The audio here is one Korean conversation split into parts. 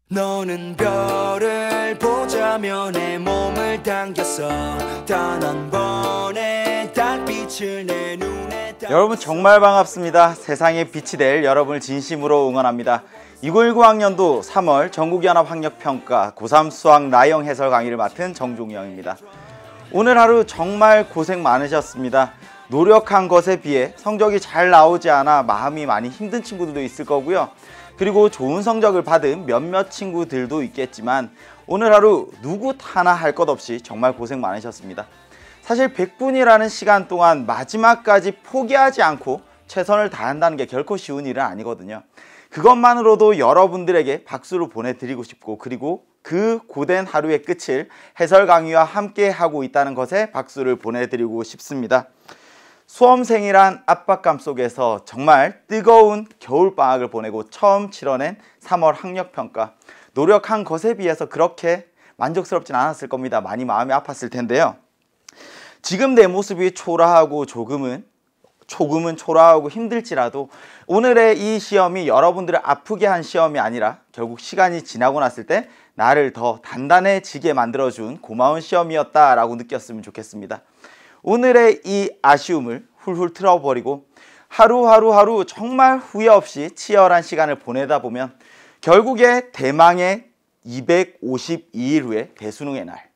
너는 별을 보자며 내 몸을 당겼어. 단 한 번의 달빛을 내 눈에 여러분 정말 반갑습니다. 세상에 빛이 될 여러분을 진심으로 응원합니다. 2019 학년도 3월 전국연합학력평가 고3 수학 나형 해설 강의를 맡은 정종영입니다. 오늘 하루 정말 고생 많으셨습니다. 노력한 것에 비해 성적이 잘 나오지 않아 마음이 많이 힘든 친구들도 있을 거고요. 그리고 좋은 성적을 받은 몇몇 친구들도 있겠지만 오늘 하루 누구 하나 할 것 없이 정말 고생 많으셨습니다. 사실 100분이라는 시간 동안 마지막까지 포기하지 않고 최선을 다한다는 게 결코 쉬운 일은 아니거든요. 그것만으로도 여러분들에게 박수를 보내드리고 싶고, 그리고 그 고된 하루의 끝을 해설 강의와 함께 하고 있다는 것에 박수를 보내드리고 싶습니다. 수험생이란 압박감 속에서 정말 뜨거운 겨울방학을 보내고 처음 치러낸 3월 학력평가, 노력한 것에 비해서 그렇게 만족스럽진 않았을 겁니다. 많이 마음이 아팠을 텐데요. 지금 내 모습이 초라하고 조금은 초라하고 힘들지라도 오늘의 이 시험이 여러분들을 아프게 한 시험이 아니라 결국 시간이 지나고 났을 때 나를 더 단단해지게 만들어준 고마운 시험이었다라고 느꼈으면 좋겠습니다. 오늘의 이 아쉬움을 훌훌 틀어버리고 하루하루 정말 후회 없이 치열한 시간을 보내다 보면 결국에 대망의 252일 후의 대수능의 날,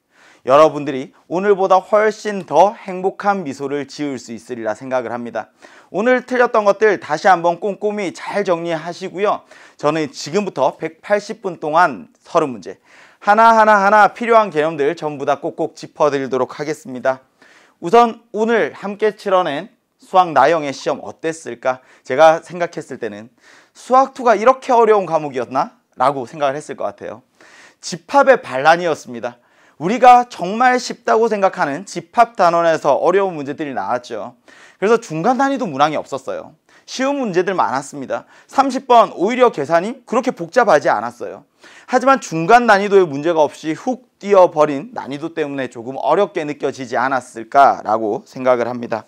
여러분들이 오늘보다 훨씬 더 행복한 미소를 지을 수 있으리라 생각을 합니다. 오늘 틀렸던 것들 다시 한번 꼼꼼히 잘 정리하시고요. 저는 지금부터 180분 동안 30문제 하나하나 필요한 개념들 전부 다 꼭꼭 짚어드리도록 하겠습니다. 우선 오늘 함께 치러낸 수학 나형의 시험 어땠을까? 제가 생각했을 때는 수학2가 이렇게 어려운 과목이었나? 라고 생각을 했을 것 같아요. 집합의 반란이었습니다. 우리가 정말 쉽다고 생각하는 집합 단원에서 어려운 문제들이 나왔죠. 그래서 중간 난이도 문항이 없었어요. 쉬운 문제들 많았습니다. 30번 오히려 계산이 그렇게 복잡하지 않았어요. 하지만 중간 난이도의 문제가 없이 훅 뛰어버린 난이도 때문에 조금 어렵게 느껴지지 않았을까라고 생각을 합니다.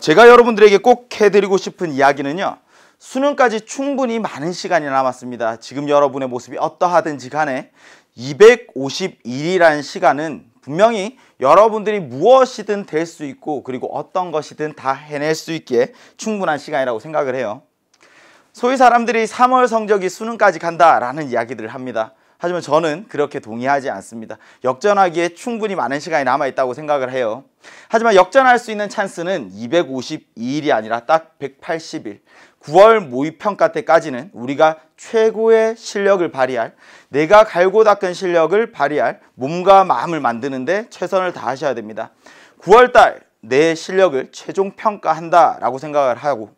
제가 여러분들에게 꼭 해드리고 싶은 이야기는요, 수능까지 충분히 많은 시간이 남았습니다. 지금 여러분의 모습이 어떠하든지 간에 251이라는 시간은 분명히 여러분들이 무엇이든 될 수 있고, 그리고 어떤 것이든 다 해낼 수 있기에 충분한 시간이라고 생각을 해요. 소위 사람들이 3월 성적이 수능까지 간다라는 이야기들을 합니다. 하지만 저는 그렇게 동의하지 않습니다. 역전하기에 충분히 많은 시간이 남아있다고 생각을 해요. 하지만 역전할 수 있는 찬스는 252일이 아니라 딱 180일, 9월 모의평가 때까지는 우리가 최고의 실력을 발휘할, 내가 갈고 닦은 실력을 발휘할 몸과 마음을 만드는데 최선을 다하셔야 됩니다. 9월달 내 실력을 최종 평가한다 라고 생각을 하고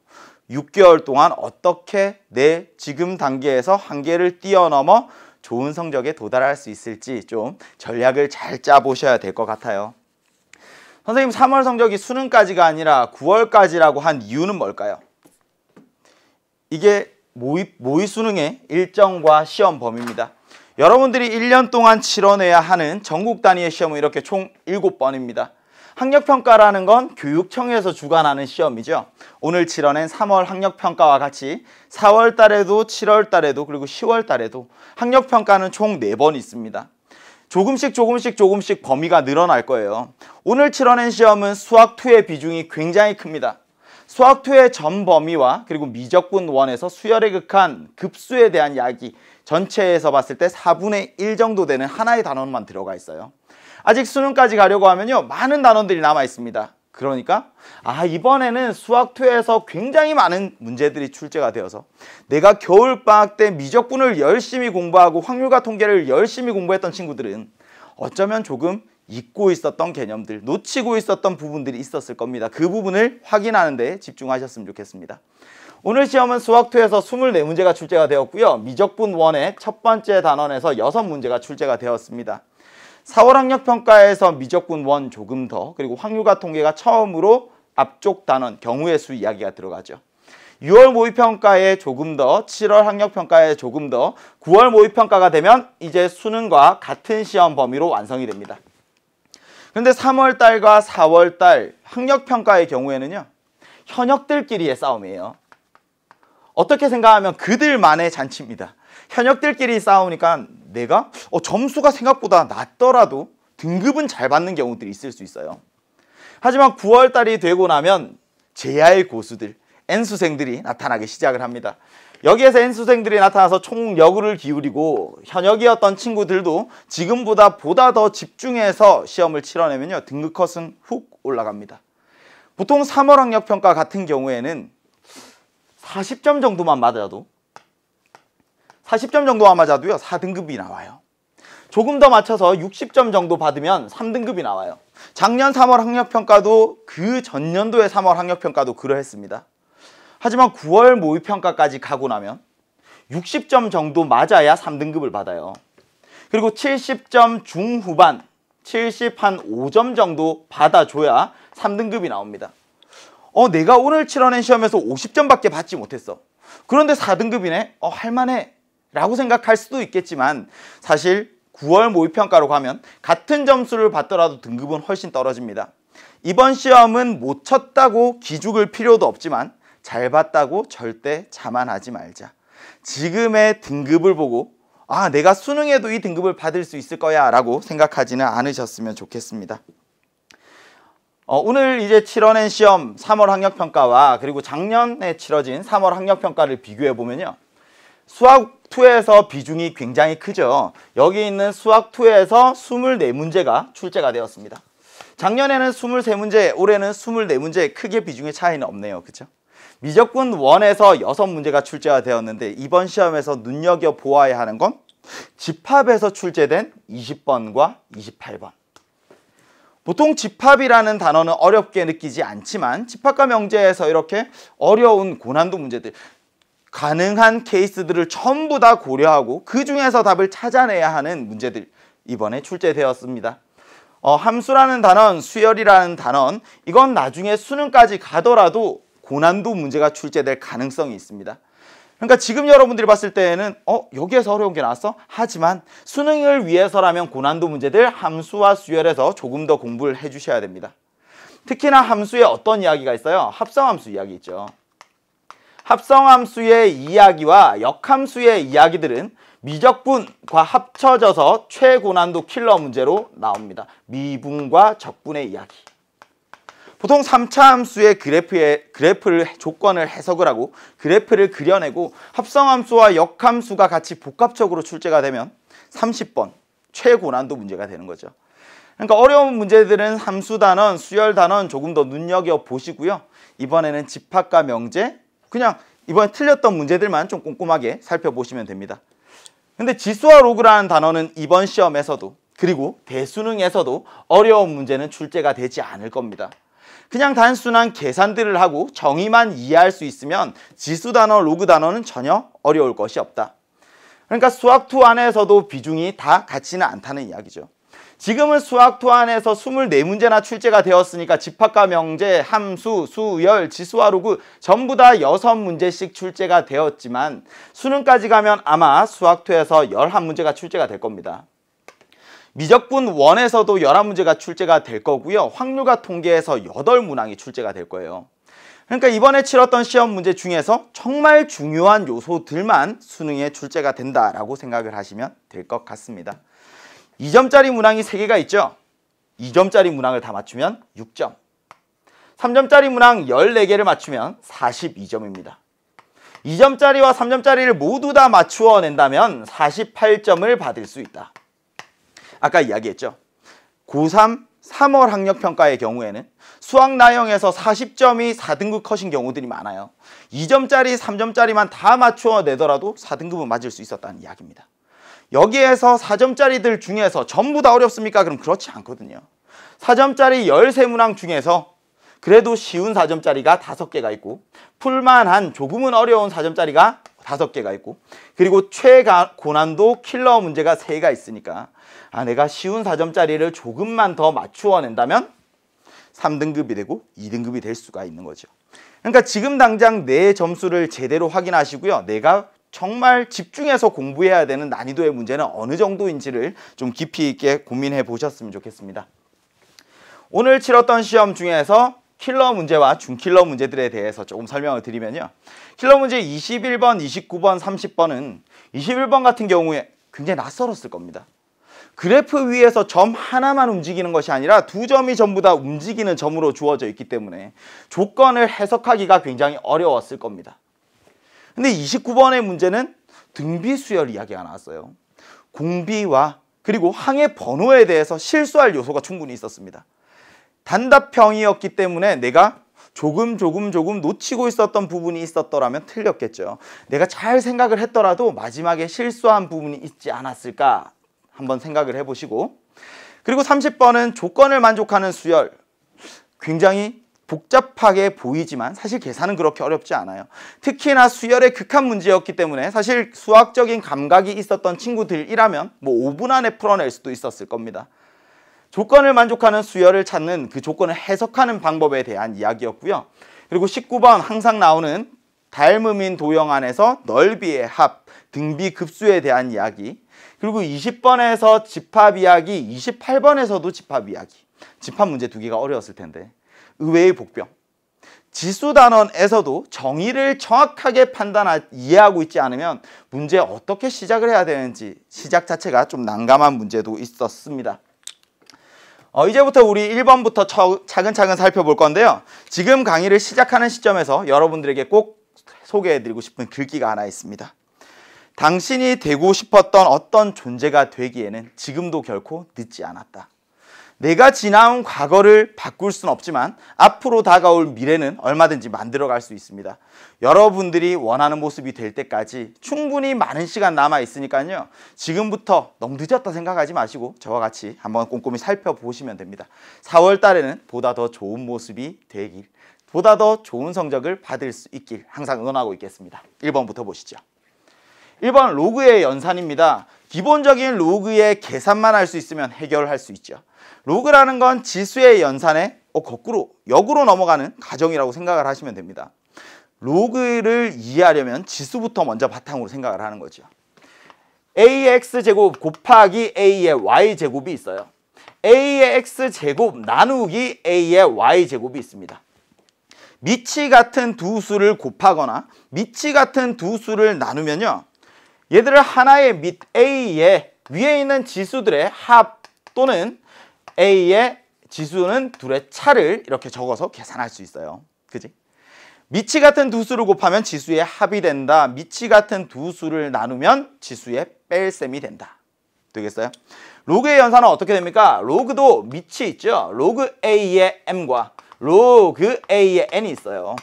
6개월 동안 어떻게 내 지금 단계에서 한계를 뛰어넘어 좋은 성적에 도달할 수 있을지 좀 전략을 잘 짜보셔야 될 것 같아요. 선생님, 3월 성적이 수능까지가 아니라 9월까지라고 한 이유는 뭘까요? 이게 모의 수능의 일정과 시험 범위입니다. 여러분들이 1년 동안 치러내야 하는 전국 단위의 시험은 이렇게 총 7번입니다. 학력평가라는 건 교육청에서 주관하는 시험이죠. 오늘 치러낸 3월 학력평가와 같이 4월 달에도 7월 달에도 그리고 10월 달에도 학력평가는 총 4번 있습니다. 조금씩 범위가 늘어날 거예요. 오늘 치러낸 시험은 수학2의 비중이 굉장히 큽니다. 수학2의 전 범위와 그리고 미적분 1에서 수열의 극한 급수에 대한 이야기, 전체에서 봤을 때 4분의 1 정도 되는 하나의 단원만 들어가 있어요. 아직 수능까지 가려고 하면요, 많은 단원들이 남아 있습니다. 그러니까 이번에는 수학2에서 굉장히 많은 문제들이 출제가 되어서 내가 겨울방학 때 미적분을 열심히 공부하고 확률과 통계를 열심히 공부했던 친구들은 어쩌면 조금 잊고 있었던 개념들, 놓치고 있었던 부분들이 있었을 겁니다. 그 부분을 확인하는 데 집중하셨으면 좋겠습니다. 오늘 시험은 수학2에서 24문제가 출제가 되었고요. 미적분 1의 첫 번째 단원에서 6문제가 출제가 되었습니다. 4월 학력평가에서 미적분 1 조금 더, 그리고 확률과 통계가 처음으로 앞쪽 단원 경우의 수 이야기가 들어가죠. 6월 모의평가에 조금 더, 7월 학력평가에 조금 더, 9월 모의평가가 되면 이제 수능과 같은 시험 범위로 완성이 됩니다. 그런데 3월달과 4월달 학력평가의 경우에는요, 현역들끼리의 싸움이에요. 어떻게 생각하면 그들만의 잔치입니다. 현역들끼리 싸우니까 내가 점수가 생각보다 낮더라도 등급은 잘 받는 경우들이 있을 수 있어요. 하지만 9월달이 되고 나면 제야의 고수들, N수생들이 나타나기 시작을 합니다. 여기에서 N수생들이 나타나서 총력을 기울이고 현역이었던 친구들도 지금보다 더 집중해서 시험을 치러내면요, 등급 컷은 훅 올라갑니다. 보통 3월 학력평가 같은 경우에는 40점 정도만 맞아도 4등급이 나와요. 조금 더 맞춰서 60점 정도 받으면 3등급이 나와요. 작년 3월 학력평가도 그 전년도의 3월 학력평가도 그러했습니다. 하지만 9월 모의평가까지 가고 나면 60점 정도 맞아야 3등급을 받아요. 그리고 70점 중후반, 75점 정도 받아줘야 3등급이 나옵니다. 내가 오늘 치러낸 시험에서 50점밖에 받지 못했어. 그런데 4등급이네? 할만해 라고 생각할 수도 있겠지만 사실 9월 모의평가로 가면 같은 점수를 받더라도 등급은 훨씬 떨어집니다. 이번 시험은 못 쳤다고 기죽을 필요도 없지만 잘 봤다고 절대 자만하지 말자. 지금의 등급을 보고 내가 수능에도 이 등급을 받을 수 있을 거야 라고 생각하지는 않으셨으면 좋겠습니다. 오늘 이제 치러낸 시험 3월 학력평가와 그리고 작년에 치러진 3월 학력평가를 비교해 보면요, 수학2에서 비중이 굉장히 크죠. 여기 있는 수학2에서 24문제가 출제가 되었습니다. 작년에는 23문제, 올해는 24문제, 크게 비중의 차이는 없네요. 그렇죠? 미적분 1에서 6문제가 출제가 되었는데 이번 시험에서 눈여겨보아야 하는 건 집합에서 출제된 20번과 28번. 보통 집합이라는 단어는 어렵게 느끼지 않지만 집합과 명제에서 이렇게 어려운 고난도 문제들, 가능한 케이스들을 전부 다 고려하고 그 중에서 답을 찾아내야 하는 문제들 이번에 출제되었습니다. 함수라는 단원, 수열이라는 단원, 이건 나중에 수능까지 가더라도 고난도 문제가 출제될 가능성이 있습니다. 그러니까 지금 여러분들이 봤을 때에는 여기에서 어려운 게 나왔어? 하지만 수능을 위해서라면 고난도 문제들 함수와 수열에서 조금 더 공부를 해주셔야 됩니다. 특히나 함수에 어떤 이야기가 있어요? 합성함수 이야기 있죠. 합성함수의 이야기와 역함수의 이야기들은 미적분과 합쳐져서 최고난도 킬러 문제로 나옵니다. 미분과 적분의 이야기. 보통 3차 함수의 그래프를 조건을 해석을 하고 그래프를 그려내고 합성함수와 역함수가 같이 복합적으로 출제가 되면 30번 최고난도 문제가 되는 거죠. 그러니까 어려운 문제들은 함수 단원, 수열 단원 조금 더 눈여겨보시고요. 이번에는 집합과 명제, 그냥 이번에 틀렸던 문제들만 좀 꼼꼼하게 살펴보시면 됩니다. 근데 지수와 로그라는 단어는 이번 시험에서도 그리고 대수능에서도 어려운 문제는 출제가 되지 않을 겁니다. 그냥 단순한 계산들을 하고 정의만 이해할 수 있으면 지수 단어, 로그 단어는 전혀 어려울 것이 없다. 그러니까 수학2 안에서도 비중이 다 같지는 않다는 이야기죠. 지금은 수학2 안에서 24문제나 출제가 되었으니까 집합과 명제, 함수, 수열, 지수와 로그 전부 다 6문제씩 출제가 되었지만 수능까지 가면 아마 수학2에서 11문제가 출제가 될 겁니다. 미적분 1에서도 11문제가 출제가 될 거고요. 확률과 통계에서 8문항이 출제가 될 거예요. 그러니까 이번에 치렀던 시험 문제 중에서 정말 중요한 요소들만 수능에 출제가 된다라고 생각을 하시면 될 것 같습니다. 2점짜리 문항이 3개가 있죠. 2점짜리 문항을 다 맞추면 6점. 3점짜리 문항 14개를 맞추면 42점입니다. 2점짜리와 3점짜리를 모두 다 맞추어 낸다면 48점을 받을 수 있다. 아까 이야기했죠. 고3 3월 학력평가의 경우에는 수학 나형에서 40점이 4등급 컷인 경우들이 많아요. 2점짜리, 3점짜리만 다 맞추어 내더라도 4등급은 맞을 수 있었다는 이야기입니다. 여기에서 4점짜리들 중에서 전부 다 어렵습니까? 그럼 그렇지 않거든요. 4점짜리 13문항 중에서 그래도 쉬운 4점짜리가 5개가 있고 풀만한 조금은 어려운 4점짜리가 5개가 있고 그리고 최고난도 킬러 문제가 3개가 있으니까 내가 쉬운 4점짜리를 조금만 더 맞추어 낸다면 3등급이 되고 2등급이 될 수가 있는 거죠. 그러니까 지금 당장 내 점수를 제대로 확인하시고요. 내가 정말 집중해서 공부해야 되는 난이도의 문제는 어느 정도인지를 좀 깊이 있게 고민해 보셨으면 좋겠습니다. 오늘 치렀던 시험 중에서 킬러 문제와 준킬러 문제들에 대해서 조금 설명을 드리면요. 킬러 문제 21번, 29번, 30번은 21번 같은 경우에 굉장히 낯설었을 겁니다. 그래프 위에서 점 하나만 움직이는 것이 아니라 두 점이 전부 다 움직이는 점으로 주어져 있기 때문에 조건을 해석하기가 굉장히 어려웠을 겁니다. 근데 29번의 문제는 등비 수열 이야기가 나왔어요. 공비와 그리고 항의 번호에 대해서 실수할 요소가 충분히 있었습니다. 단답형이었기 때문에 내가 조금 놓치고 있었던 부분이 있었더라면 틀렸겠죠. 내가 잘 생각을 했더라도 마지막에 실수한 부분이 있지 않았을까 한번 생각을 해보시고, 그리고 30번은 조건을 만족하는 수열. 굉장히 복잡하게 보이지만 사실 계산은 그렇게 어렵지 않아요. 특히나 수열의 극한 문제였기 때문에 사실 수학적인 감각이 있었던 친구들이라면 뭐 5분 안에 풀어낼 수도 있었을 겁니다. 조건을 만족하는 수열을 찾는 그 조건을 해석하는 방법에 대한 이야기였고요. 그리고 19번 항상 나오는 닮음인 도형 안에서 넓이의 합, 등비 급수에 대한 이야기. 그리고 20번에서 집합 이야기, 28번에서도 집합 이야기. 집합 문제 두 개가 어려웠을 텐데. 의외의 복병. 지수 단원에서도 정의를 정확하게 이해하고 있지 않으면 문제 어떻게 시작을 해야 되는지 시작 자체가 좀 난감한 문제도 있었습니다. 이제부터 우리 1번부터 차근차근 살펴볼 건데요. 지금 강의를 시작하는 시점에서 여러분들에게 꼭 소개해드리고 싶은 글귀가 하나 있습니다. 당신이 되고 싶었던 어떤 존재가 되기에는 지금도 결코 늦지 않았다. 내가 지나온 과거를 바꿀 수는 없지만 앞으로 다가올 미래는 얼마든지 만들어갈 수 있습니다. 여러분들이 원하는 모습이 될 때까지 충분히 많은 시간 남아 있으니까요. 지금부터 너무 늦었다 생각하지 마시고 저와 같이 한번 꼼꼼히 살펴보시면 됩니다. 4월 달에는 보다 더 좋은 모습이 되길, 보다 더 좋은 성적을 받을 수 있길 항상 응원하고 있겠습니다. 1번부터 보시죠. 1번 로그의 연산입니다. 기본적인 로그의 계산만 할 수 있으면 해결할 수 있죠. 로그라는 건 지수의 연산에 역으로 넘어가는 과정이라고 생각을 하시면 됩니다. 로그를 이해하려면 지수부터 먼저 바탕으로 생각을 하는 거죠. a의 x제곱 곱하기 a의 y제곱이 있어요. a의 x제곱 나누기 a의 y제곱이 있습니다. 미치 같은 두 수를 곱하거나 미치 같은 두 수를 나누면요. 얘들을 하나의 밑 a의 위에 있는 지수들의 합 또는 a의 지수는 둘의 차를 이렇게 적어서 계산할 수 있어요. 그지? 미치 같은 두 수를 곱하면 지수의 합이 된다. 미치 같은 두 수를 나누면 지수의 뺄셈이 된다. 되겠어요? 로그의 연산은 어떻게 됩니까? 로그도 미치 있죠? 로그 a의 m과 로그 a의 n이 있어요.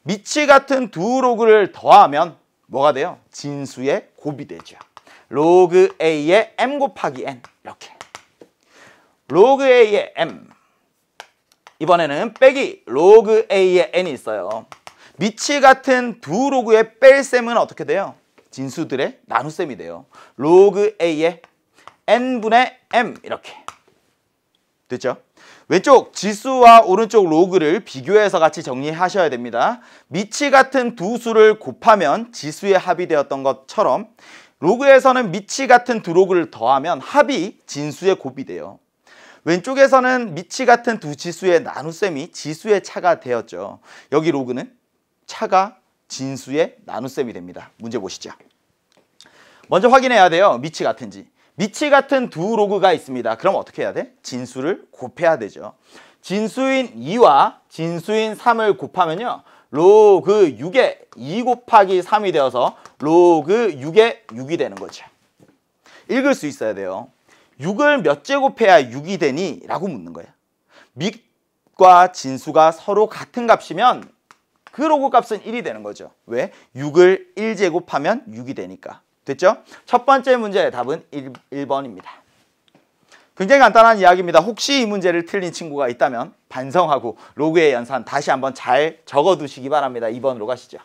미치 같은 두 로그를 더하면 뭐가 돼요? 진수의 곱이 되죠. 로그 a의 m 곱하기 n 이렇게. 로그 a의 m 이번에는 빼기 로그 a의 n이 있어요. 미치 같은 두 로그의 뺄셈은 어떻게 돼요? 진수들의 나눗셈이 돼요. 로그 a의 n분의 m 이렇게 됐죠? 왼쪽 지수와 오른쪽 로그를 비교해서 같이 정리하셔야 됩니다. 미치 같은 두 수를 곱하면 지수의 합이 되었던 것처럼 로그에서는 미치 같은 두 로그를 더하면 합이 진수의 곱이 돼요. 왼쪽에서는 미치 같은 두 지수의 나눗셈이 지수의 차가 되었죠. 여기 로그는 차가 진수의 나눗셈이 됩니다. 문제 보시죠. 먼저 확인해야 돼요. 미치 같은지. 미치 같은 두 로그가 있습니다. 그럼 어떻게 해야 돼? 진수를 곱해야 되죠. 진수인 2와 진수인 3을 곱하면요. 로그 6의 2 곱하기 3이 되어서 로그 6의 6이 되는 거죠. 읽을 수 있어야 돼요. 6을 몇 제곱해야 6이 되니? 라고 묻는 거예요. 밑과 진수가 서로 같은 값이면 그 로그 값은 1이 되는 거죠. 왜? 6을 1제곱하면 6이 되니까. 됐죠? 첫 번째 문제의 답은 1번입니다. 굉장히 간단한 이야기입니다. 혹시 이 문제를 틀린 친구가 있다면 반성하고 로그의 연산 다시 한번 잘 적어두시기 바랍니다. 2번으로 가시죠.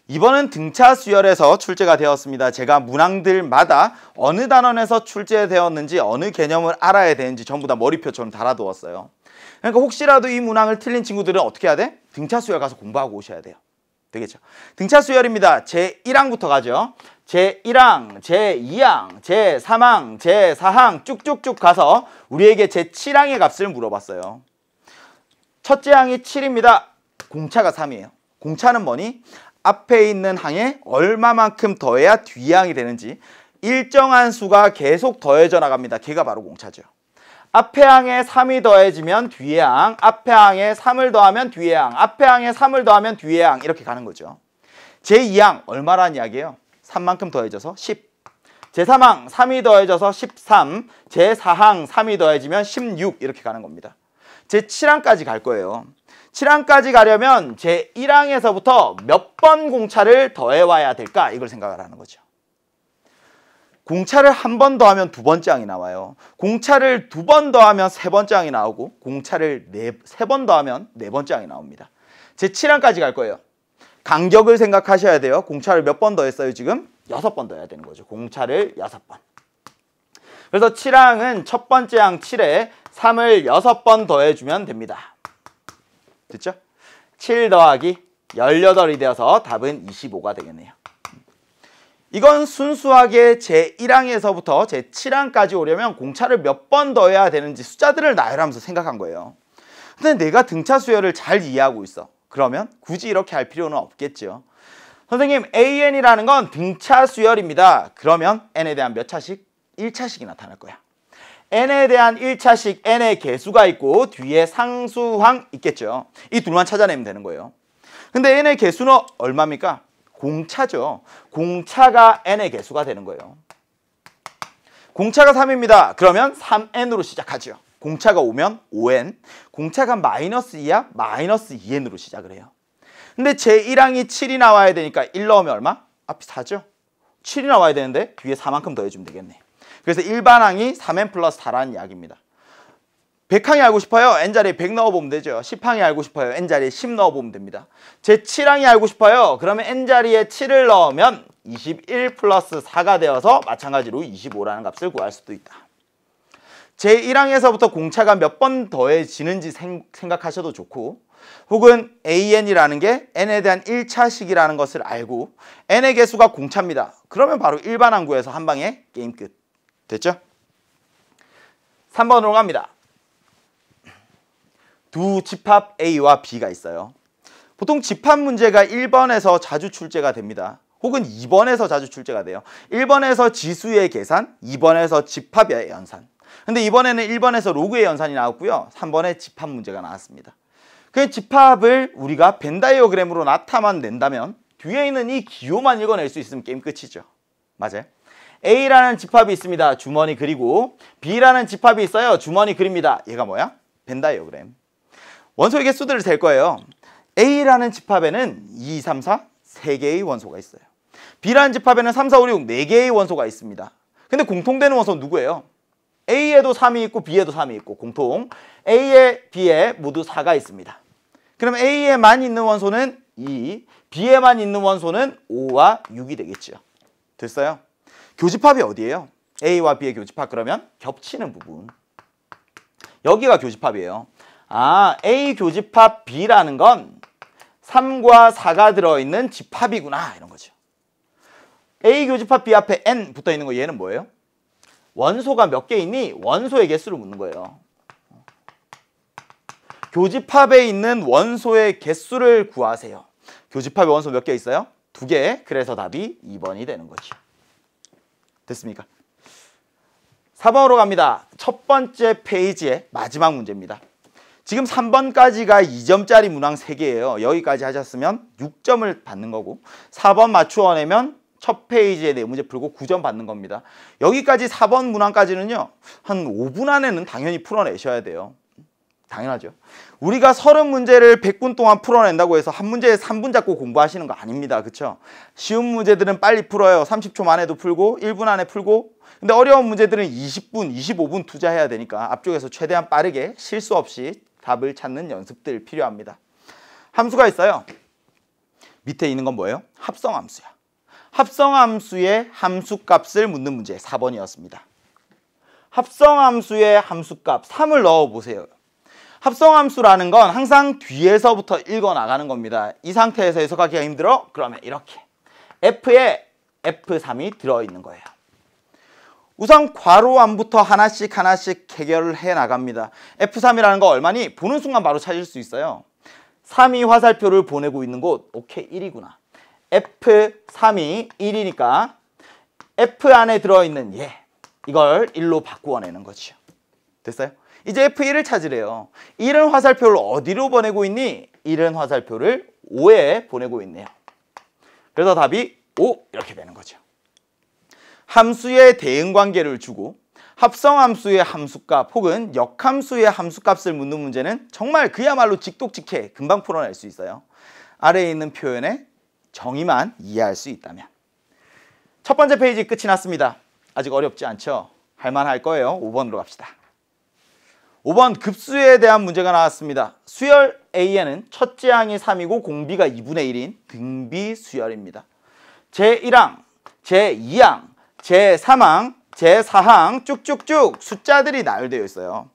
2번은 등차 수열에서 출제가 되었습니다. 제가 문항들마다 어느 단원에서 출제되었는지 어느 개념을 알아야 되는지 전부 다 머리표처럼 달아두었어요. 그러니까 혹시라도 이 문항을 틀린 친구들은 어떻게 해야 돼? 등차 수열 가서 공부하고 오셔야 돼요. 되겠죠? 등차 수열입니다. 제1항부터 가죠. 제1항, 제2항, 제3항, 제4항 쭉쭉쭉 가서 우리에게 제7항의 값을 물어봤어요. 첫째 항이 7입니다. 공차가 3이에요. 공차는 뭐니? 앞에 있는 항에 얼마만큼 더해야 뒤에 항이 되는지 일정한 수가 계속 더해져 나갑니다. 걔가 바로 공차죠. 앞에 항에 3이 더해지면 뒤에 항, 앞에 항에 3을 더하면 뒤에 항, 앞에 항에 3을 더하면 뒤에 항 이렇게 가는 거죠. 제2항 얼마란 이야기예요? 3만큼 더해져서 10. 제3항 3이 더해져서 13. 제4항 3이 더해지면 16 이렇게 가는 겁니다. 제7항까지 갈 거예요. 7항까지 가려면 제1항에서부터 몇 번 공차를 더해와야 될까? 이걸 생각을 하는 거죠. 공차를 한 번 더하면 두 번째 항이 나와요. 공차를 두 번 더하면 세 번째 항이 나오고 공차를 세 번 더하면 네 번째 항이 나옵니다. 제7항까지 갈 거예요. 간격을 생각하셔야 돼요. 공차를 몇 번 더했어요? 지금 6번 더해야 되는 거죠. 공차를 6번. 그래서 7항은 첫 번째 항 7에 3을 6번 더해주면 됩니다. 됐죠? 7 더하기 18이 되어서 답은 25가 되겠네요. 이건 순수하게 제1항에서부터 제7항까지 오려면 공차를 몇 번 더해야 되는지 숫자들을 나열하면서 생각한 거예요. 근데 내가 등차 수열을 잘 이해하고 있어. 그러면 굳이 이렇게 할 필요는 없겠죠. 선생님, AN이라는 건 등차 수열입니다. 그러면 N에 대한 몇 차씩? 1차씩이 나타날 거야. N에 대한 1차씩 N의 개수가 있고 뒤에 상수항 있겠죠. 이 둘만 찾아내면 되는 거예요. 근데 N의 개수는 얼마입니까? 공차죠. 공차가 N의 개수가 되는 거예요. 공차가 3입니다. 그러면 3N으로 시작하죠. 공차가 5면 5N, 공차가 마이너스 2야 마이너스 2N으로 시작을 해요. 근데 제1항이 7이 나와야 되니까 1 넣으면 얼마? 앞이 4죠. 7이 나와야 되는데 뒤에 4만큼 더해주면 되겠네. 그래서 일반항이 3N 플러스 4라는 이야기입니다. 100항이 알고 싶어요? N자리에 100 넣어보면 되죠. 10항이 알고 싶어요? N자리에 10 넣어보면 됩니다. 제7항이 알고 싶어요? 그러면 N자리에 7을 넣으면 21 플러스 4가 되어서 마찬가지로 25라는 값을 구할 수도 있다. 제1항에서부터 공차가 몇 번 더해지는지 생각하셔도 좋고, 혹은 AN이라는 게 N에 대한 1차식이라는 것을 알고 N의 개수가 공차입니다. 그러면 바로 일반항 구해서 한 방에 게임 끝. 됐죠? 3번으로 갑니다. 두 집합 A와 B가 있어요. 보통 집합 문제가 1번에서 자주 출제가 됩니다. 혹은 2번에서 자주 출제가 돼요. 1번에서 지수의 계산, 2번에서 집합의 연산. 근데 이번에는 1번에서 로그의 연산이 나왔고요. 3번에 집합 문제가 나왔습니다. 그 집합을 우리가 벤 다이어그램으로 나타낸다면 뒤에 있는 이 기호만 읽어낼 수 있으면 게임 끝이죠. 맞아요? A라는 집합이 있습니다. 주머니 그리고 B라는 집합이 있어요. 주머니 그립니다. 얘가 뭐야? 벤 다이어그램. 원소의 개수들을 셀 거예요. A라는 집합에는 2, 3, 4 3개의 원소가 있어요. B라는 집합에는 3, 4, 5, 6 4개의 원소가 있습니다. 근데 공통되는 원소는 누구예요? A에도 3이 있고 B에도 3이 있고 공통 A에 B에 모두 4가 있습니다. 그럼 A에만 있는 원소는 2, B에만 있는 원소는 5와 6이 되겠죠. 됐어요? 교집합이 어디예요? A와 B의 교집합 그러면 겹치는 부분. 여기가 교집합이에요. 아, A 교집합 B라는 건 3과 4가 들어있는 집합이구나 이런 거죠. A 교집합 B 앞에 N 붙어있는 거 얘는 뭐예요? 원소가 몇 개 있니? 원소의 개수를 묻는 거예요. 교집합에 있는 원소의 개수를 구하세요. 교집합에 원소 몇 개 있어요? 2개. 그래서 답이 2번이 되는 거죠. 됐습니까? 4번으로 갑니다. 첫 번째 페이지의 마지막 문제입니다. 지금 3번까지가 2점짜리 문항 3개예요. 여기까지 하셨으면 6점을 받는 거고 4번 맞추어내면 첫 페이지에 네 문제 풀고 9점 받는 겁니다. 여기까지 4번 문항까지는요. 한 5분 안에는 당연히 풀어내셔야 돼요. 당연하죠. 우리가 30문제를 100분 동안 풀어낸다고 해서 한 문제에 3분 잡고 공부하시는 거 아닙니다. 그렇죠? 쉬운 문제들은 빨리 풀어요. 30초 만에도 풀고 1분 안에 풀고. 근데 어려운 문제들은 20분, 25분 투자해야 되니까 앞쪽에서 최대한 빠르게 실수 없이 답을 찾는 연습들 필요합니다. 함수가 있어요. 밑에 있는 건 뭐예요? 합성함수야. 합성함수의 함수값을 묻는 문제 4번이었습니다. 합성함수의 함수값 3을 넣어보세요. 합성함수라는 건 항상 뒤에서부터 읽어나가는 겁니다. 이 상태에서 해석하기가 힘들어? 그러면 이렇게 F에 F3이 들어있는 거예요. 우선 괄호안부터 하나씩 해결을 해 나갑니다. F3이라는 거 얼마니? 보는 순간 바로 찾을 수 있어요. 3이 화살표를 보내고 있는 곳, 오케이, 1이구나. F3이 1이니까 F 안에 들어있는 얘, 이걸 1로 바꾸어내는 거죠. 됐어요? 이제 F1을 찾으래요. 1은 화살표를 어디로 보내고 있니? 1은 화살표를 5에 보내고 있네요. 그래서 답이 5 이렇게 되는 거죠. 함수의 대응관계를 주고 합성함수의 함수값 혹은 역함수의 함수값을 묻는 문제는 정말 그야말로 직독직해 금방 풀어낼 수 있어요. 아래에 있는 표현의 정의만 이해할 수 있다면. 첫 번째 페이지 끝이 났습니다. 아직 어렵지 않죠? 할만할 거예요. 5번으로 갑시다. 5번 급수에 대한 문제가 나왔습니다. 수열 A에는 첫째 항이 3이고 공비가 2분의 1인 등비 수열입니다. 제1항, 제2항, 제3항, 제4항 쭉쭉쭉 숫자들이 나열되어 있어요.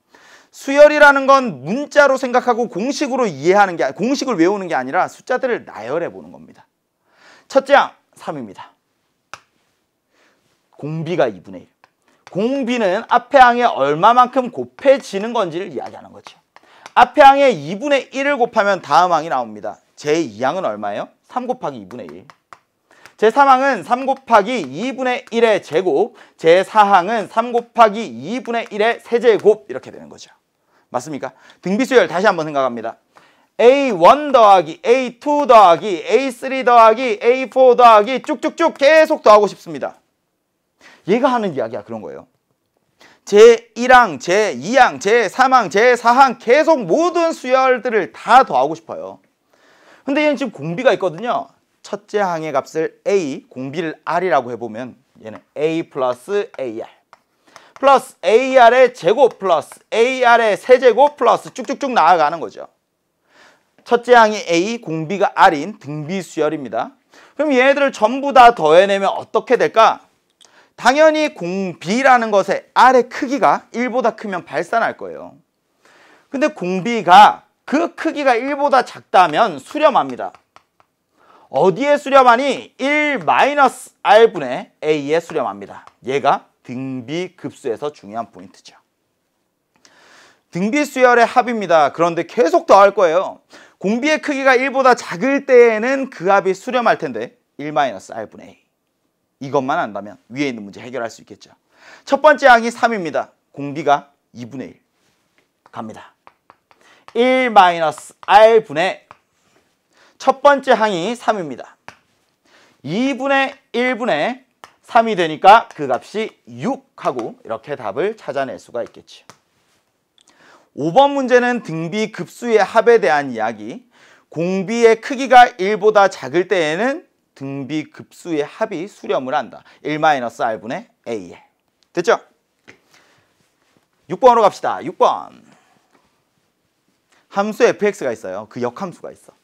수열이라는 건 문자로 생각하고 공식으로 이해하는 게, 공식을 외우는 게 아니라 숫자들을 나열해 보는 겁니다. 첫째 항 3입니다. 공비가 2분의 1. 공비는 앞에 항에 얼마만큼 곱해지는 건지를 이야기하는 거죠. 앞에 항에 2분의 1을 곱하면 다음 항이 나옵니다. 제2항은 얼마예요? 3 곱하기 2분의 1. 제3항은 3 곱하기 2분의 1의 제곱, 제4항은 3 곱하기 2분의 1의 세제곱 이렇게 되는 거죠. 맞습니까? 등비수열 다시 한번 생각합니다. A1 더하기 A2 더하기 A3 더하기 A4 더하기 쭉쭉쭉 계속 더하고 싶습니다. 얘가 하는 이야기야 그런 거예요. 제1항, 제2항, 제3항, 제4항 계속 모든 수열들을 다 더하고 싶어요. 근데 얘는 지금 공비가 있거든요. 첫째 항의 값을 A, 공비를 R이라고 해보면 얘는 A 플러스 AR 플러스 AR의 제곱 플러스 AR의 세제곱 플러스 쭉쭉쭉 나아가는 거죠. 첫째 항이 A, 공비가 R인 등비수열입니다. 그럼 얘네들을 전부 다 더해내면 어떻게 될까? 당연히 공비라는 것의 R의 크기가 1보다 크면 발산할 거예요. 근데 공비가 그 크기가 1보다 작다면 수렴합니다. 어디에 수렴하니? 1-R분의 A에 수렴합니다. 얘가 등비급수에서 중요한 포인트죠. 등비수열의 합입니다. 그런데 계속 더할 거예요. 공비의 크기가 1보다 작을 때에는 그 합이 수렴할 텐데 1-R분의 A. 이것만 안다면 위에 있는 문제 해결할 수 있겠죠. 첫 번째 항이 3입니다. 공비가 2분의 1 갑니다. 1-R분의 첫 번째 항이 3입니다. 2분의 1분의 3이 되니까 그 값이 6하고 이렇게 답을 찾아낼 수가 있겠죠. 5번 문제는 등비급수의 합에 대한 이야기. 공비의 크기가 1보다 작을 때에는 등비급수의 합이 수렴을 한다. 1-R분의 A에. 됐죠? 6번으로 갑시다. 6번. 함수 fx가 있어요. 그 역함수가 있어.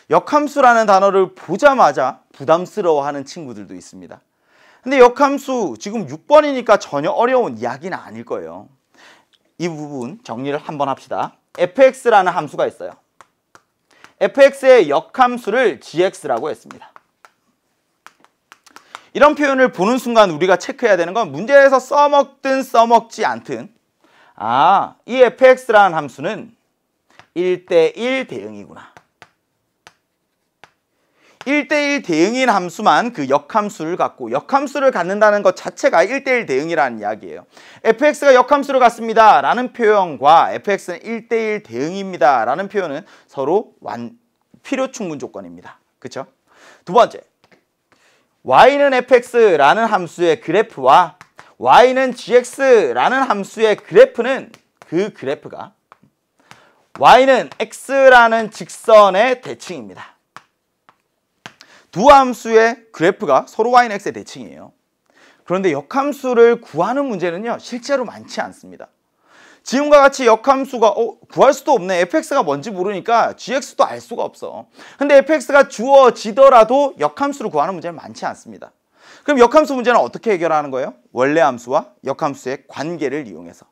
역함수라는 단어를 보자마자 부담스러워하는 친구들도 있습니다. 근데 역함수 지금 6번이니까 전혀 어려운 이야기는 아닐 거예요. 이 부분 정리를 한번 합시다. fx라는 함수가 있어요. fx의 역함수를 gx라고 했습니다. 이런 표현을 보는 순간 우리가 체크해야 되는 건 문제에서 써먹든 써먹지 않든 이 fx라는 함수는 1대1 대응이구나. 1대1 대응인 함수만 그 역함수를 갖고 역함수를 갖는다는 것 자체가 1대1 대응이라는 이야기예요. fx가 역함수를 갖습니다 라는 표현과 fx는 1대1 대응입니다 라는 표현은 서로 필요 충분 조건입니다. 그렇죠? 두 번째, y는 fx라는 함수의 그래프와 y는 gx라는 함수의 그래프는 그 그래프가 y는 x라는 직선의 대칭입니다. 두 함수의 그래프가 서로 y는 x의 대칭이에요. 그런데 역함수를 구하는 문제는요, 실제로 많지 않습니다. 지금과 같이 역함수가 구할 수도 없네. fx가 뭔지 모르니까 gx도 알 수가 없어. 근데 fx가 주어지더라도 역함수를 구하는 문제는 많지 않습니다. 그럼 역함수 문제는 어떻게 해결하는 거예요? 원래 함수와 역함수의 관계를 이용해서.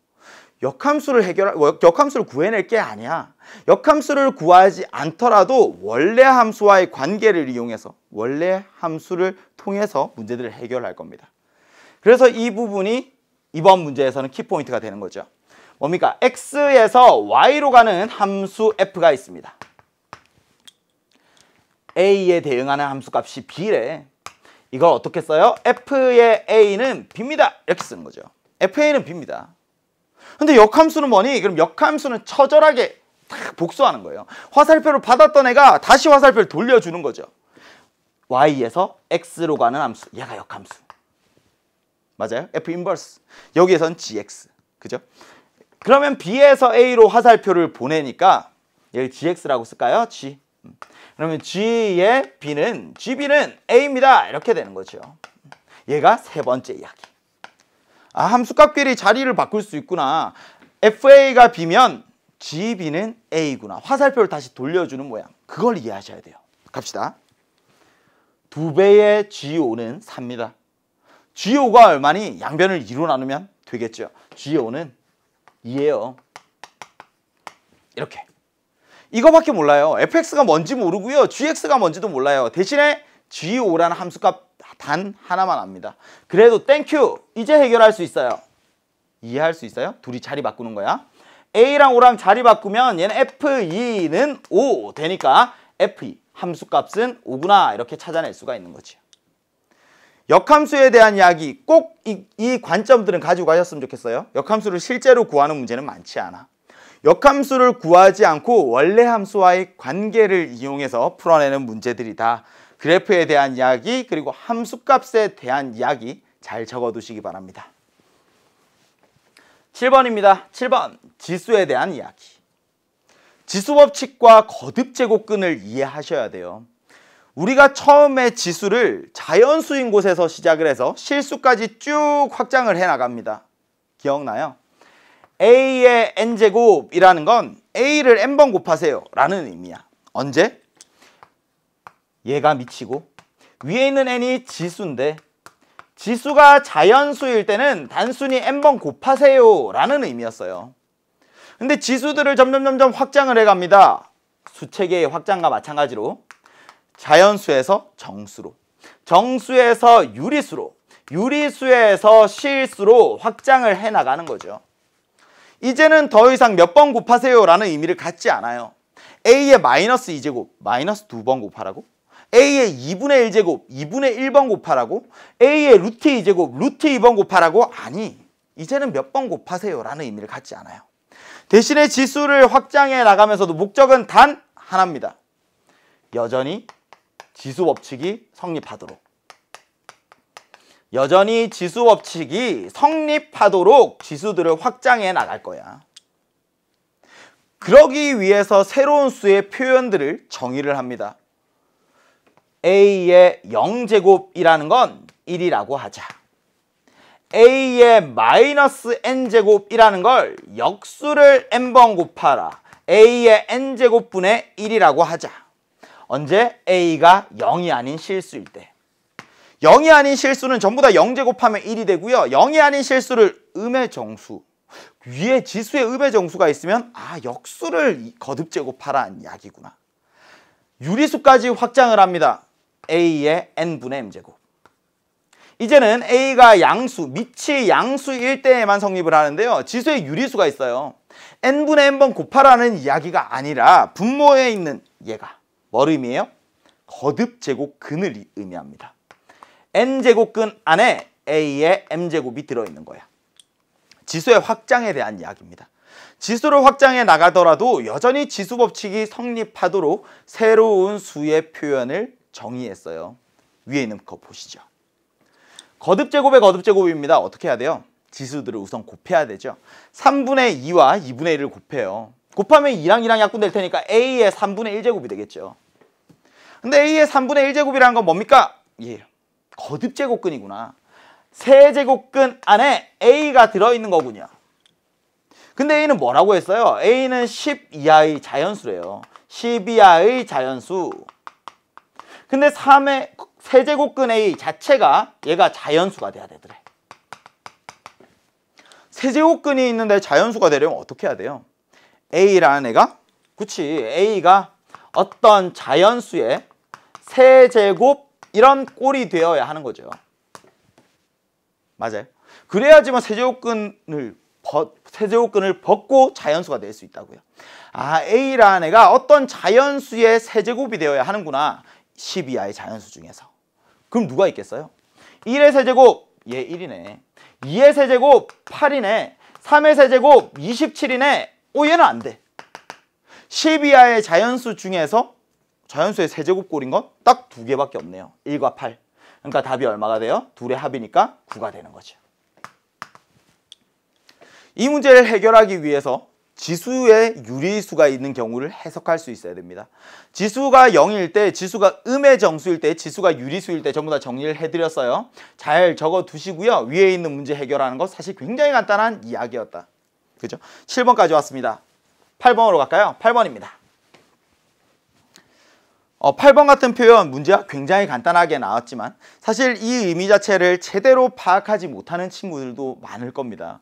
역함수를 구해낼 게 아니야. 역함수를 구하지 않더라도 원래 함수와의 관계를 이용해서 원래 함수를 통해서 문제들을 해결할 겁니다. 그래서 이 부분이 이번 문제에서는 키포인트가 되는 거죠. 뭡니까? x에서 y로 가는 함수 f가 있습니다. a에 대응하는 함수값이 b래. 이걸 어떻게 써요? f의 a는 b입니다. 이렇게 쓰는 거죠. fa는 b입니다. 근데 역함수는 뭐니? 그럼 역함수는 처절하게 딱 복수하는 거예요. 화살표를 받았던 애가 다시 화살표를 돌려주는 거죠. y에서 x로 가는 함수, 얘가 역함수. 맞아요? f 인버스. 여기에선 gx. 그죠? 그러면 b에서 a로 화살표를 보내니까 얘를 gx라고 쓸까요? g. 그러면 g의 b는 gb는 a입니다. 이렇게 되는 거죠. 얘가 세 번째 이야기. 아, 함수값끼리 자리를 바꿀 수 있구나. fa가 b면 gb는 a구나. 화살표를 다시 돌려주는 모양. 그걸 이해하셔야 돼요. 갑시다. 2배의 g5는 4입니다. g5가 얼마니? 양변을 2로 나누면 되겠죠. g5는 2예요. 이렇게. 이거밖에 몰라요. fx가 뭔지 모르고요. gx가 뭔지도 몰라요. 대신에 g5라는 함수값 단 하나만 압니다. 그래도 땡큐. 이제 해결할 수 있어요. 이해할 수 있어요? 둘이 자리 바꾸는 거야. a랑 5랑 자리 바꾸면 얘는 f2는 5 되니까 f2 함수값은 5구나 이렇게 찾아낼 수가 있는 거죠. 역함수에 대한 이야기 꼭 이 관점들은 가지고 가셨으면 좋겠어요. 역함수를 실제로 구하는 문제는 많지 않아. 역함수를 구하지 않고 원래 함수와의 관계를 이용해서 풀어내는 문제들이 다 그래프에 대한 이야기 그리고 함수값에 대한 이야기 잘 적어두시기 바랍니다. 7번입니다. 7번 지수에 대한 이야기. 지수법칙과 거듭제곱근을 이해하셔야 돼요. 우리가 처음에 지수를 자연수인 곳에서 시작을 해서 실수까지 쭉 확장을 해나갑니다. 기억나요? a의 n제곱이라는 건 a를 n번 곱하세요 라는 의미야. 언제? 얘가 미치고 위에 있는 n이 지수인데 지수가 자연수일 때는 단순히 n번 곱하세요 라는 의미였어요. 근데 지수들을 점점 확장을 해갑니다. 수체계의 확장과 마찬가지로 자연수에서 정수로, 정수에서 유리수로, 유리수에서 실수로 확장을 해나가는 거죠. 이제는 더 이상 몇 번 곱하세요 라는 의미를 갖지 않아요. a의 마이너스 2제곱, 마이너스 2번 곱하라고? a의 2분의 1제곱, 2분의 1번 곱하라고? a의 루트 2제곱, 루트 2번 곱하라고? 아니, 이제는 몇 번 곱하세요 라는 의미를 갖지 않아요. 대신에 지수를 확장해 나가면서도 목적은 단 하나입니다. 여전히 지수법칙이 성립하도록. 여전히 지수법칙이 성립하도록 지수들을 확장해 나갈 거야. 그러기 위해서 새로운 수의 표현들을 정의를 합니다. a의 0제곱이라는 건 1이라고 하자. a의 마이너스 n제곱이라는 걸 역수를 n번 곱하라. a의 n제곱분의 1이라고 하자. 언제? a가 0이 아닌 실수일 때. 0이 아닌 실수는 전부 다 0제곱하면 1이 되고요. 0이 아닌 실수를 음의 정수, 위에 지수에 음의 정수가 있으면 아, 역수를 거듭제곱하라는 이야기구나. 유리수까지 확장을 합니다. a의 n분의 m제곱. 이제는 a가 양수, 밑이 양수일 때에만 성립을 하는데요. 지수에 유리수가 있어요. n분의 n번 곱하라는 이야기가 아니라 분모에 있는 얘가 뭘 의미해요? 거듭제곱근을 의미합니다. n제곱근 안에 a의 m제곱이 들어있는 거야. 지수의 확장에 대한 이야기입니다. 지수를 확장해 나가더라도 여전히 지수법칙이 성립하도록 새로운 수의 표현을 정의했어요. 위에 있는 거 보시죠. 거듭제곱의 거듭제곱입니다. 어떻게 해야 돼요? 지수들을 우선 곱해야 되죠. 3분의 2와 2분의 1을 곱해요. 곱하면 2랑 약분될 테니까 a의 3분의 1제곱이 되겠죠. 근데 a의 3분의 1제곱이라는 건 뭡니까? 예, 거듭제곱근이구나. 세제곱근 안에 a가 들어있는 거군요. 근데 a는 뭐라고 했어요? a는 10 이하의 자연수래요. 10 이하의 자연수. 근데 3의 세제곱근 a 자체가 얘가 자연수가 돼야 되더래. 세제곱근이 있는데 자연수가 되려면 어떻게 해야 돼요? a라는 애가, 그치, a가 어떤 자연수의 세제곱 이런 꼴이 되어야 하는 거죠. 맞아요. 그래야지만 세제곱근을 벗고 자연수가 될 수 있다고요. 아, A라는 애가 어떤 자연수의 세제곱이 되어야 하는구나. 10 이하의 자연수 중에서. 그럼 누가 있겠어요? 1의 세제곱, 얘 1이네. 2의 세제곱, 8이네. 3의 세제곱, 27이네. 얘는 안 돼. 10 이하의 자연수 중에서 자연수의 세제곱꼴인 건 딱 2개밖에 없네요. 1과 8. 그러니까 답이 얼마가 돼요? 둘의 합이니까 9가 되는 거죠. 이 문제를 해결하기 위해서 지수에 유리수가 있는 경우를 해석할 수 있어야 됩니다. 지수가 0일 때, 지수가 음의 정수일 때, 지수가 유리수일 때 전부 다 정리를 해드렸어요. 잘 적어 두시고요. 위에 있는 문제 해결하는 거 사실 굉장히 간단한 이야기였다. 그죠? 7번까지 왔습니다. 8번으로 갈까요? 8번입니다. 8번 같은 표현 문제가 굉장히 간단하게 나왔지만 사실 이 의미 자체를 제대로 파악하지 못하는 친구들도 많을 겁니다.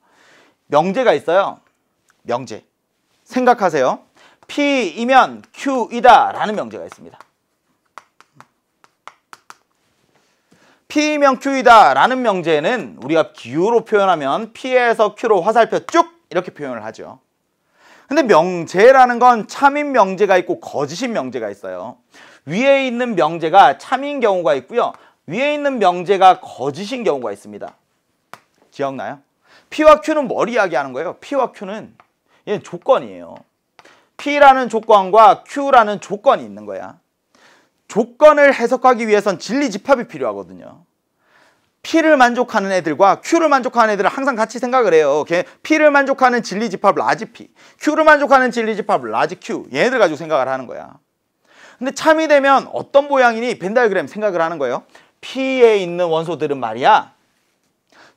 명제가 있어요. 명제. 생각하세요. P이면 Q이다 라는 명제가 있습니다. P이면 Q이다 라는 명제는 우리가 기호로 표현하면 P에서 Q로 화살표 쭉 이렇게 표현을 하죠. 근데 명제라는 건 참인 명제가 있고 거짓인 명제가 있어요. 위에 있는 명제가 참인 경우가 있고요. 위에 있는 명제가 거짓인 경우가 있습니다. 기억나요? P와 Q는 뭘 이야기하는 거예요? P와 Q는 얘는 조건이에요. P라는 조건과 Q라는 조건이 있는 거야. 조건을 해석하기 위해선 진리집합이 필요하거든요. P를 만족하는 애들과 Q를 만족하는 애들은 항상 같이 생각을 해요. P를 만족하는 진리집합 라지 P, Q를 만족하는 진리집합 라지 Q. 얘네들 가지고 생각을 하는 거야. 근데 참이 되면 어떤 모양이니 벤다이어그램 생각을 하는 거예요. P에 있는 원소들은 말이야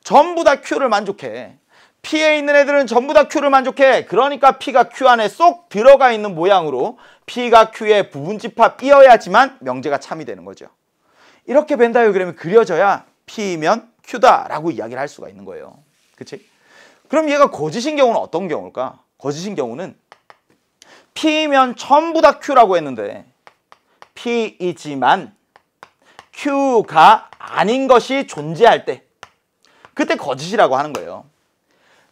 전부 다 Q를 만족해. P에 있는 애들은 전부 다 Q를 만족해. 그러니까 P가 Q 안에 쏙 들어가 있는 모양으로 P가 Q의 부분집합이어야지만 명제가 참이 되는 거죠. 이렇게 벤다이어그램이 그려져야 P면 Q다 라고 이야기를 할 수가 있는 거예요. 그치? 그럼 얘가 거짓인 경우는 어떤 경우일까? 거짓인 경우는 P면 전부 다 Q라고 했는데 P이지만 Q가 아닌 것이 존재할 때 그때 거짓이라고 하는 거예요.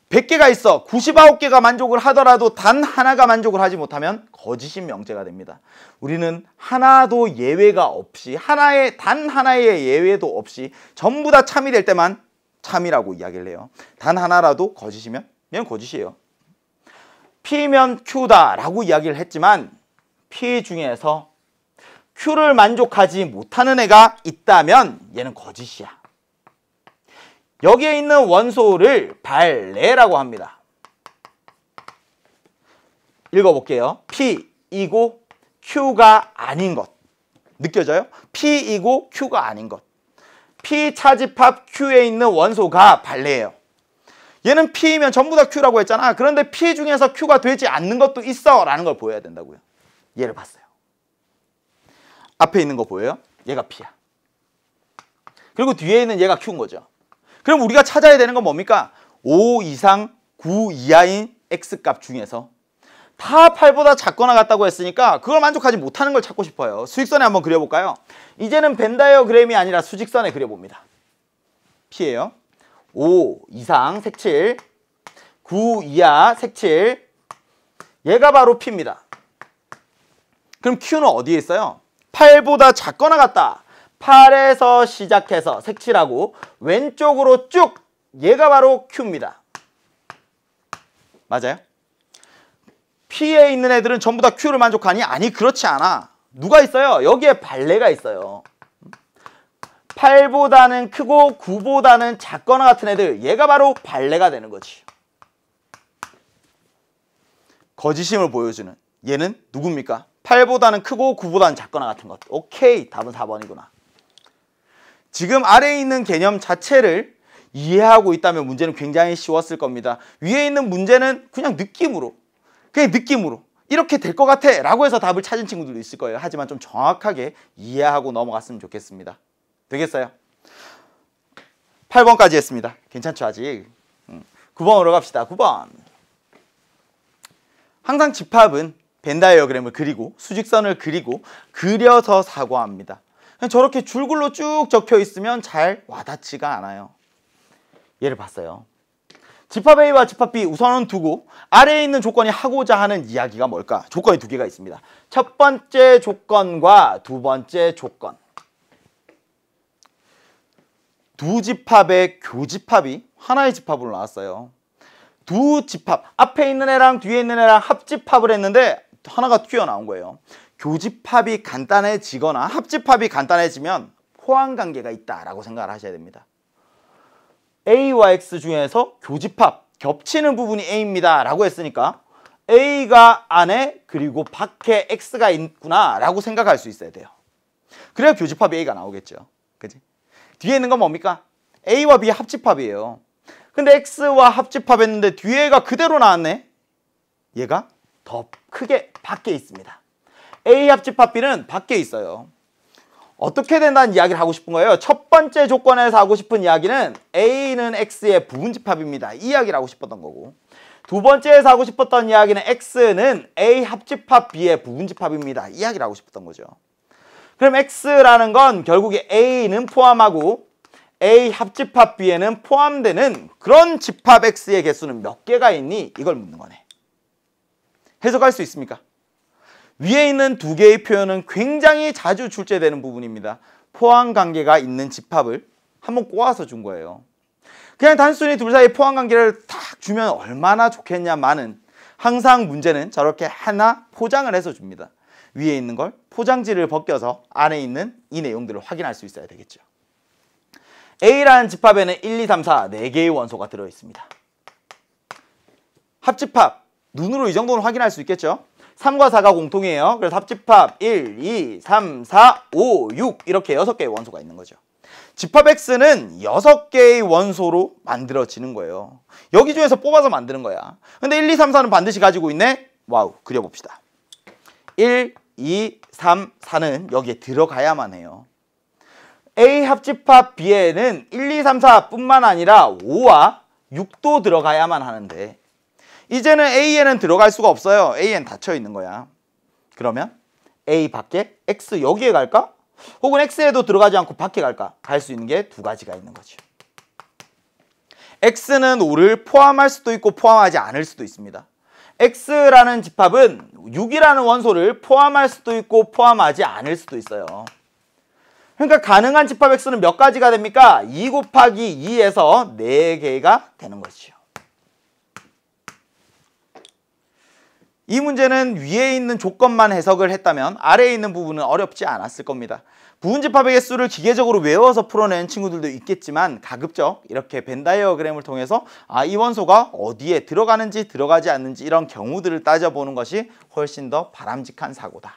100개가 있어. 99개가 만족을 하더라도 단 하나가 만족을 하지 못하면 거짓인 명제가 됩니다. 우리는 하나도 예외가 없이 단 하나의 예외도 없이 전부 다 참이 될 때만 참이라고 이야기를 해요. 단 하나라도 거짓이면 얘는 거짓이에요. P면 Q다 라고 이야기를 했지만 P 중에서 Q를 만족하지 못하는 애가 있다면 얘는 거짓이야. 여기에 있는 원소를 발레라고 합니다. 읽어볼게요. P이고 Q가 아닌 것. 느껴져요? P이고 Q가 아닌 것. P 차집합 Q에 있는 원소가 발레예요. 얘는 P이면 전부 다 Q라고 했잖아. 그런데 P 중에서 Q가 되지 않는 것도 있어 라는 걸 보여야 된다고요. 얘를 봤어요. 앞에 있는 거 보여요? 얘가 P야. 그리고 뒤에 있는 얘가 Q인 거죠. 그럼 우리가 찾아야 되는 건 뭡니까? 5 이상 9 이하인 X값 중에서 다 8보다 작거나 같다고 했으니까 그걸 만족하지 못하는 걸 찾고 싶어요. 수직선에 한번 그려볼까요? 이제는 벤다이어그램이 아니라 수직선에 그려봅니다. P예요. 5 이상 색칠, 9 이하 색칠. 얘가 바로 P입니다. 그럼 Q는 어디에 있어요? 8보다 작거나 같다. 8에서 시작해서 색칠하고 왼쪽으로 쭉 얘가 바로 Q입니다. 맞아요? P에 있는 애들은 전부 다 Q를 만족하니? 아니 그렇지 않아. 누가 있어요? 여기에 발레가 있어요. 8보다는 크고 9보다는 작거나 같은 애들 얘가 바로 발레가 되는 거지. 거짓임을 보여주는 얘는 누굽니까? 8보다는 크고 9보다는 작거나 같은 것. 오케이, 답은 4번이구나. 지금 아래에 있는 개념 자체를 이해하고 있다면 문제는 굉장히 쉬웠을 겁니다. 위에 있는 문제는 그냥 느낌으로 이렇게 될 것 같아 라고 해서 답을 찾은 친구들도 있을 거예요. 하지만 좀 정확하게 이해하고 넘어갔으면 좋겠습니다. 되겠어요? 8번까지 했습니다. 괜찮죠 아직? 9번으로 갑시다. 9번. 항상 집합은 벤다이어그램을 그리고 수직선을 그리고 그려서 사고합니다. 저렇게 줄글로 쭉 적혀 있으면 잘 와닿지가 않아요. 얘를 봤어요. 집합 A와 집합 B 우선은 두고 아래에 있는 조건이 하고자 하는 이야기가 뭘까? 조건이 두 개가 있습니다. 첫 번째 조건과 두 번째 조건. 두 집합의 교집합이 하나의 집합으로 나왔어요. 두 집합, 앞에 있는 애랑 뒤에 있는 애랑 합집합을 했는데 하나가 튀어나온 거예요. 교집합이 간단해지거나 합집합이 간단해지면 포함관계가 있다라고 생각을 하셔야 됩니다. A와 X 중에서 교집합, 겹치는 부분이 A입니다 라고 했으니까 A가 안에 그리고 밖에 X가 있구나 라고 생각할 수 있어야 돼요. 그래야 교집합 A가 나오겠죠. 그지? 뒤에 있는 건 뭡니까? A와 B 합집합이에요. 근데 X와 합집합했는데 뒤에가 그대로 나왔네. 얘가 더 크게 밖에 있습니다. A 합집합 B는 밖에 있어요. 어떻게 된다는 이야기를 하고 싶은 거예요. 첫 번째 조건에서 하고 싶은 이야기는 A는 X의 부분집합입니다. 이 이야기를 하고 싶었던 거고, 두 번째에서 하고 싶었던 이야기는 X는 A 합집합 B의 부분집합입니다. 이 이야기를 하고 싶었던 거죠. 그럼 X라는 건 결국에 A는 포함하고 A 합집합 B에는 포함되는 그런 집합 X의 개수는 몇 개가 있니? 이걸 묻는 거네. 해석할 수 있습니까? 위에 있는 두 개의 표현은 굉장히 자주 출제되는 부분입니다. 포함관계가 있는 집합을 한번 꼬아서 준 거예요. 그냥 단순히 둘 사이의 포함관계를 딱 주면 얼마나 좋겠냐마는 항상 문제는 저렇게 하나 포장을 해서 줍니다. 위에 있는 걸 포장지를 벗겨서 안에 있는 이 내용들을 확인할 수 있어야 되겠죠. A라는 집합에는 1, 2, 3, 4 4개의 원소가 들어있습니다. 합집합 눈으로 이 정도는 확인할 수 있겠죠. 3과 4가 공통이에요. 그래서 합집합 1, 2, 3, 4, 5, 6 이렇게 6개의 원소가 있는 거죠. 집합 X는 6개의 원소로 만들어지는 거예요. 여기 중에서 뽑아서 만드는 거야. 근데 1, 2, 3, 4는 반드시 가지고 있네. 와우, 그려봅시다. 1, 2, 3, 4는 여기에 들어가야만 해요. A 합집합 B에는 1, 2, 3, 4뿐만 아니라 5와 6도 들어가야만 하는데 이제는 A에는 들어갈 수가 없어요. A에는 닫혀 있는 거야. 그러면 A 밖에 X 여기에 갈까? 혹은 X에도 들어가지 않고 밖에 갈까? 갈 수 있는 게 두 가지가 있는 거죠. X는 5를 포함할 수도 있고 포함하지 않을 수도 있습니다. X라는 집합은 6이라는 원소를 포함할 수도 있고 포함하지 않을 수도 있어요. 그러니까 가능한 집합 X는 몇 가지가 됩니까? 2 곱하기 2에서 4개가 되는 것이죠. 이 문제는 위에 있는 조건만 해석을 했다면 아래에 있는 부분은 어렵지 않았을 겁니다. 부분집합의 개수를 기계적으로 외워서 풀어낸 친구들도 있겠지만 가급적 이렇게 벤 다이어그램을 통해서 이 원소가 어디에 들어가는지 들어가지 않는지 이런 경우들을 따져보는 것이 훨씬 더 바람직한 사고다.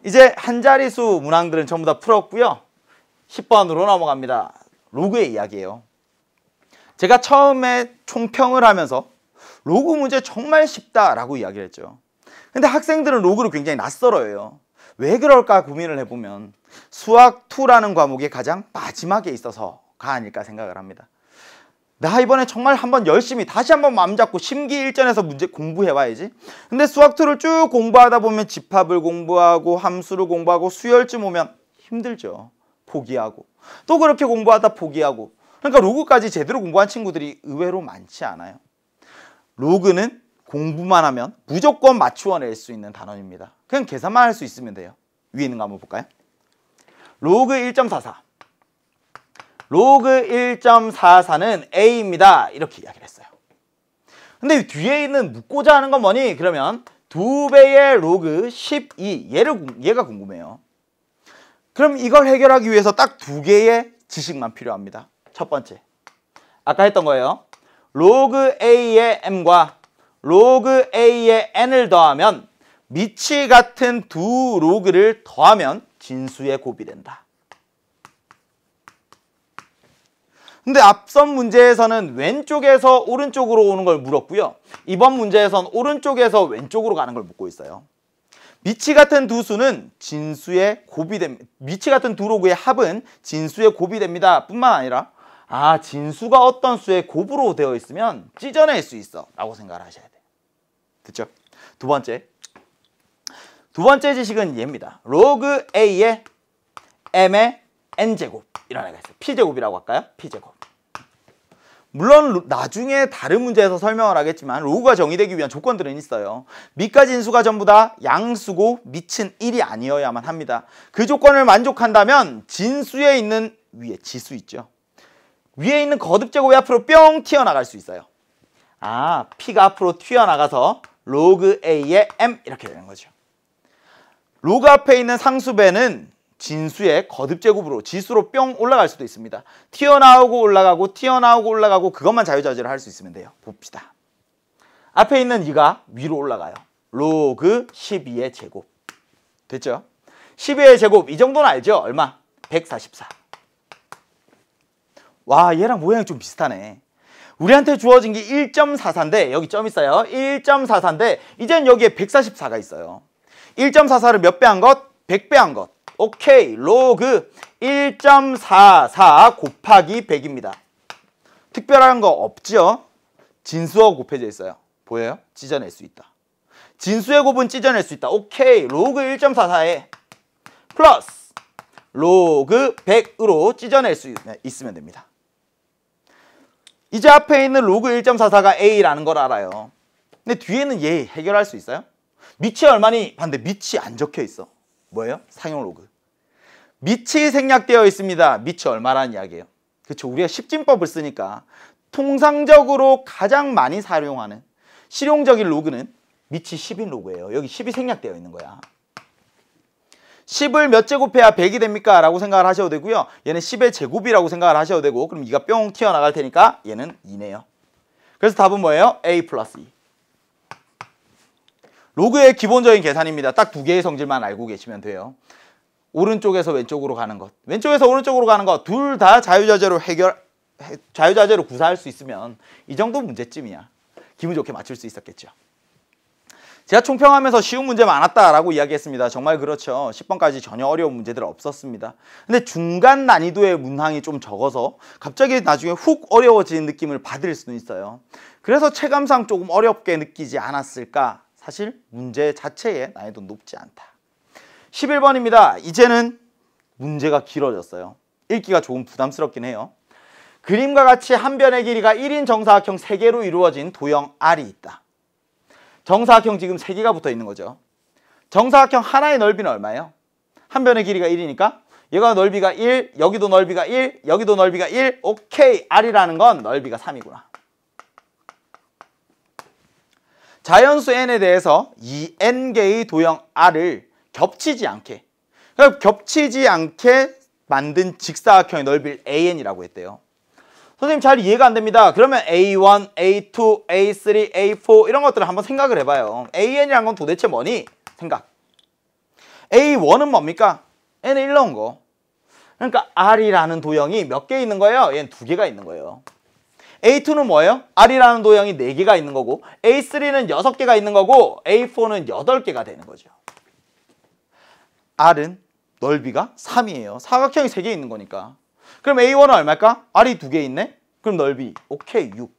이제 한 자릿수 문항들은 전부 다 풀었고요. 10번으로 넘어갑니다. 로그의 이야기예요. 제가 처음에 총평을 하면서 로그 문제 정말 쉽다라고 이야기를 했죠. 근데 학생들은 로그를 굉장히 낯설어해요. 왜 그럴까 고민을 해보면 수학 2라는 과목이 가장 마지막에 있어서가 아닐까 생각을 합니다. 나 이번에 정말 한번 열심히 다시 한번 마음 잡고 심기일전에서 문제 공부해봐야지. 근데 수학 2를 쭉 공부하다 보면 집합을 공부하고 함수를 공부하고 수열쯤 오면 힘들죠. 포기하고 또 그렇게 공부하다 포기하고. 그러니까 로그까지 제대로 공부한 친구들이 의외로 많지 않아요. 로그는 공부만 하면 무조건 맞추어낼 수 있는 단원입니다. 그냥 계산만 할 수 있으면 돼요. 위에 있는 거 한번 볼까요? 로그 1.44 로그 1.44는 A입니다. 이렇게 이야기를 했어요. 근데 뒤에 있는 묻고자 하는 건 뭐니? 그러면 2배의 로그 12 얘가 궁금해요. 그럼 이걸 해결하기 위해서 딱 2개의 지식만 필요합니다. 첫 번째 아까 했던 거예요. 로그 A의 M과 로그 A의 N을 더하면 밑이 같은 두 로그를 더하면 진수의 곱이 된다. 근데 앞선 문제에서는 왼쪽에서 오른쪽으로 오는 걸 물었고요. 이번 문제에서는 오른쪽에서 왼쪽으로 가는 걸 묻고 있어요. 밑이 같은 두 수는 진수의 곱이 됩니다. 밑이 같은 두 로그의 합은 진수의 곱이 됩니다. 뿐만 아니라 진수가 어떤 수의 곱으로 되어 있으면 찢어낼 수 있어 라고 생각을 하셔야 돼요. 됐죠? 두 번째 지식은 얘입니다. 로그 A의 M의 N제곱 이런 애가 있어요. P제곱이라고 할까요? P제곱. 물론 나중에 다른 문제에서 설명을 하겠지만 로그가 정의되기 위한 조건들은 있어요. 밑과 진수가 전부 다 양수고 밑은 1이 아니어야만 합니다. 그 조건을 만족한다면 진수에 있는 위에 지수 있죠. 위에 있는 거듭제곱이 앞으로 뿅 튀어나갈 수 있어요. 아, P가 앞으로 튀어나가서 로그 A의 M 이렇게 되는 거죠. 로그 앞에 있는 상수배는 진수의 거듭제곱으로 지수로 뿅 올라갈 수도 있습니다. 튀어나오고 올라가고 튀어나오고 올라가고 그것만 자유자재로 할 수 있으면 돼요. 봅시다. 앞에 있는 2가 위로 올라가요. 로그 12의 제곱. 됐죠? 12의 제곱 이 정도는 알죠? 얼마? 144. 와, 얘랑 모양이 좀 비슷하네. 우리한테 주어진 게 1.44인데 여기 점 있어요. 1.44인데 이젠 여기에 144가 있어요. 1.44를 몇 배 한 것? 100배 한 것. 오케이. 로그 1.44 곱하기 100입니다. 특별한 거 없죠? 진수하고 곱해져 있어요. 보여요? 찢어낼 수 있다. 진수의 곱은 찢어낼 수 있다. 오케이. 로그 1.44에 플러스 로그 100으로 찢어낼 수 있으면 됩니다. 이제 앞에 있는 로그 1.44가 A라는 걸 알아요. 근데 뒤에는 얘 해결할 수 있어요? 밑이 얼마니? 반대 밑이 안 적혀 있어. 뭐예요? 상용 로그. 밑이 생략되어 있습니다. 밑이 얼마라는 이야기예요. 그렇죠. 우리가 십진법을 쓰니까 통상적으로 가장 많이 사용하는 실용적인 로그는 밑이 10인 로그예요. 여기 10이 생략되어 있는 거야. 10을 몇 제곱해야 100이 됩니까? 라고 생각을 하셔도 되고요. 얘는 10의 제곱이라고 생각을 하셔도 되고 그럼 2가 뿅 튀어나갈 테니까 얘는 2네요. 그래서 답은 뭐예요? A 플러스 2. 로그의 기본적인 계산입니다. 딱 두 개의 성질만 알고 계시면 돼요. 오른쪽에서 왼쪽으로 가는 것, 왼쪽에서 오른쪽으로 가는 것 둘 다 자유자재로 자유자재로 구사할 수 있으면 이 정도 문제쯤이야. 기분 좋게 맞출 수 있었겠죠. 제가 총평하면서 쉬운 문제 많았다라고 이야기했습니다. 정말 그렇죠. 10번까지 전혀 어려운 문제들 없었습니다. 근데 중간 난이도의 문항이 좀 적어서 갑자기 나중에 훅 어려워지는 느낌을 받을 수는 있어요. 그래서 체감상 조금 어렵게 느끼지 않았을까? 사실 문제 자체의 난이도는 높지 않다. 11번입니다. 이제는 문제가 길어졌어요. 읽기가 조금 부담스럽긴 해요. 그림과 같이 한 변의 길이가 1인 정사각형 3개로 이루어진 도형 R이 있다. 정사각형 지금 3개가 붙어 있는 거죠. 정사각형 하나의 넓이는 얼마예요? 한 변의 길이가 1이니까 얘가 넓이가 1, 여기도 넓이가 1, 여기도 넓이가 1. 오케이. R이라는 건 넓이가 3이구나. 자연수 n에 대해서 이 n개의 도형 R을 겹치지 않게, 그러니까 겹치지 않게 만든 직사각형의 넓이를 an이라고 했대요. 선생님 잘 이해가 안 됩니다. 그러면 A1, A2, A3, A4 이런 것들을 한번 생각을 해봐요. AN이란 건 도대체 뭐니? 생각. A1은 뭡니까? n을 1 넣은 거. 그러니까 R이라는 도형이 몇 개 있는 거예요? 얘는 2개가 있는 거예요. A2는 뭐예요? R이라는 도형이 4개가 있는 거고 A3는 6개가 있는 거고 A4는 8개가 되는 거죠. R은 넓이가 3이에요. 사각형이 3개 있는 거니까. 그럼 A1은 얼마일까? R이 2개 있네? 그럼 넓이 오케이 6.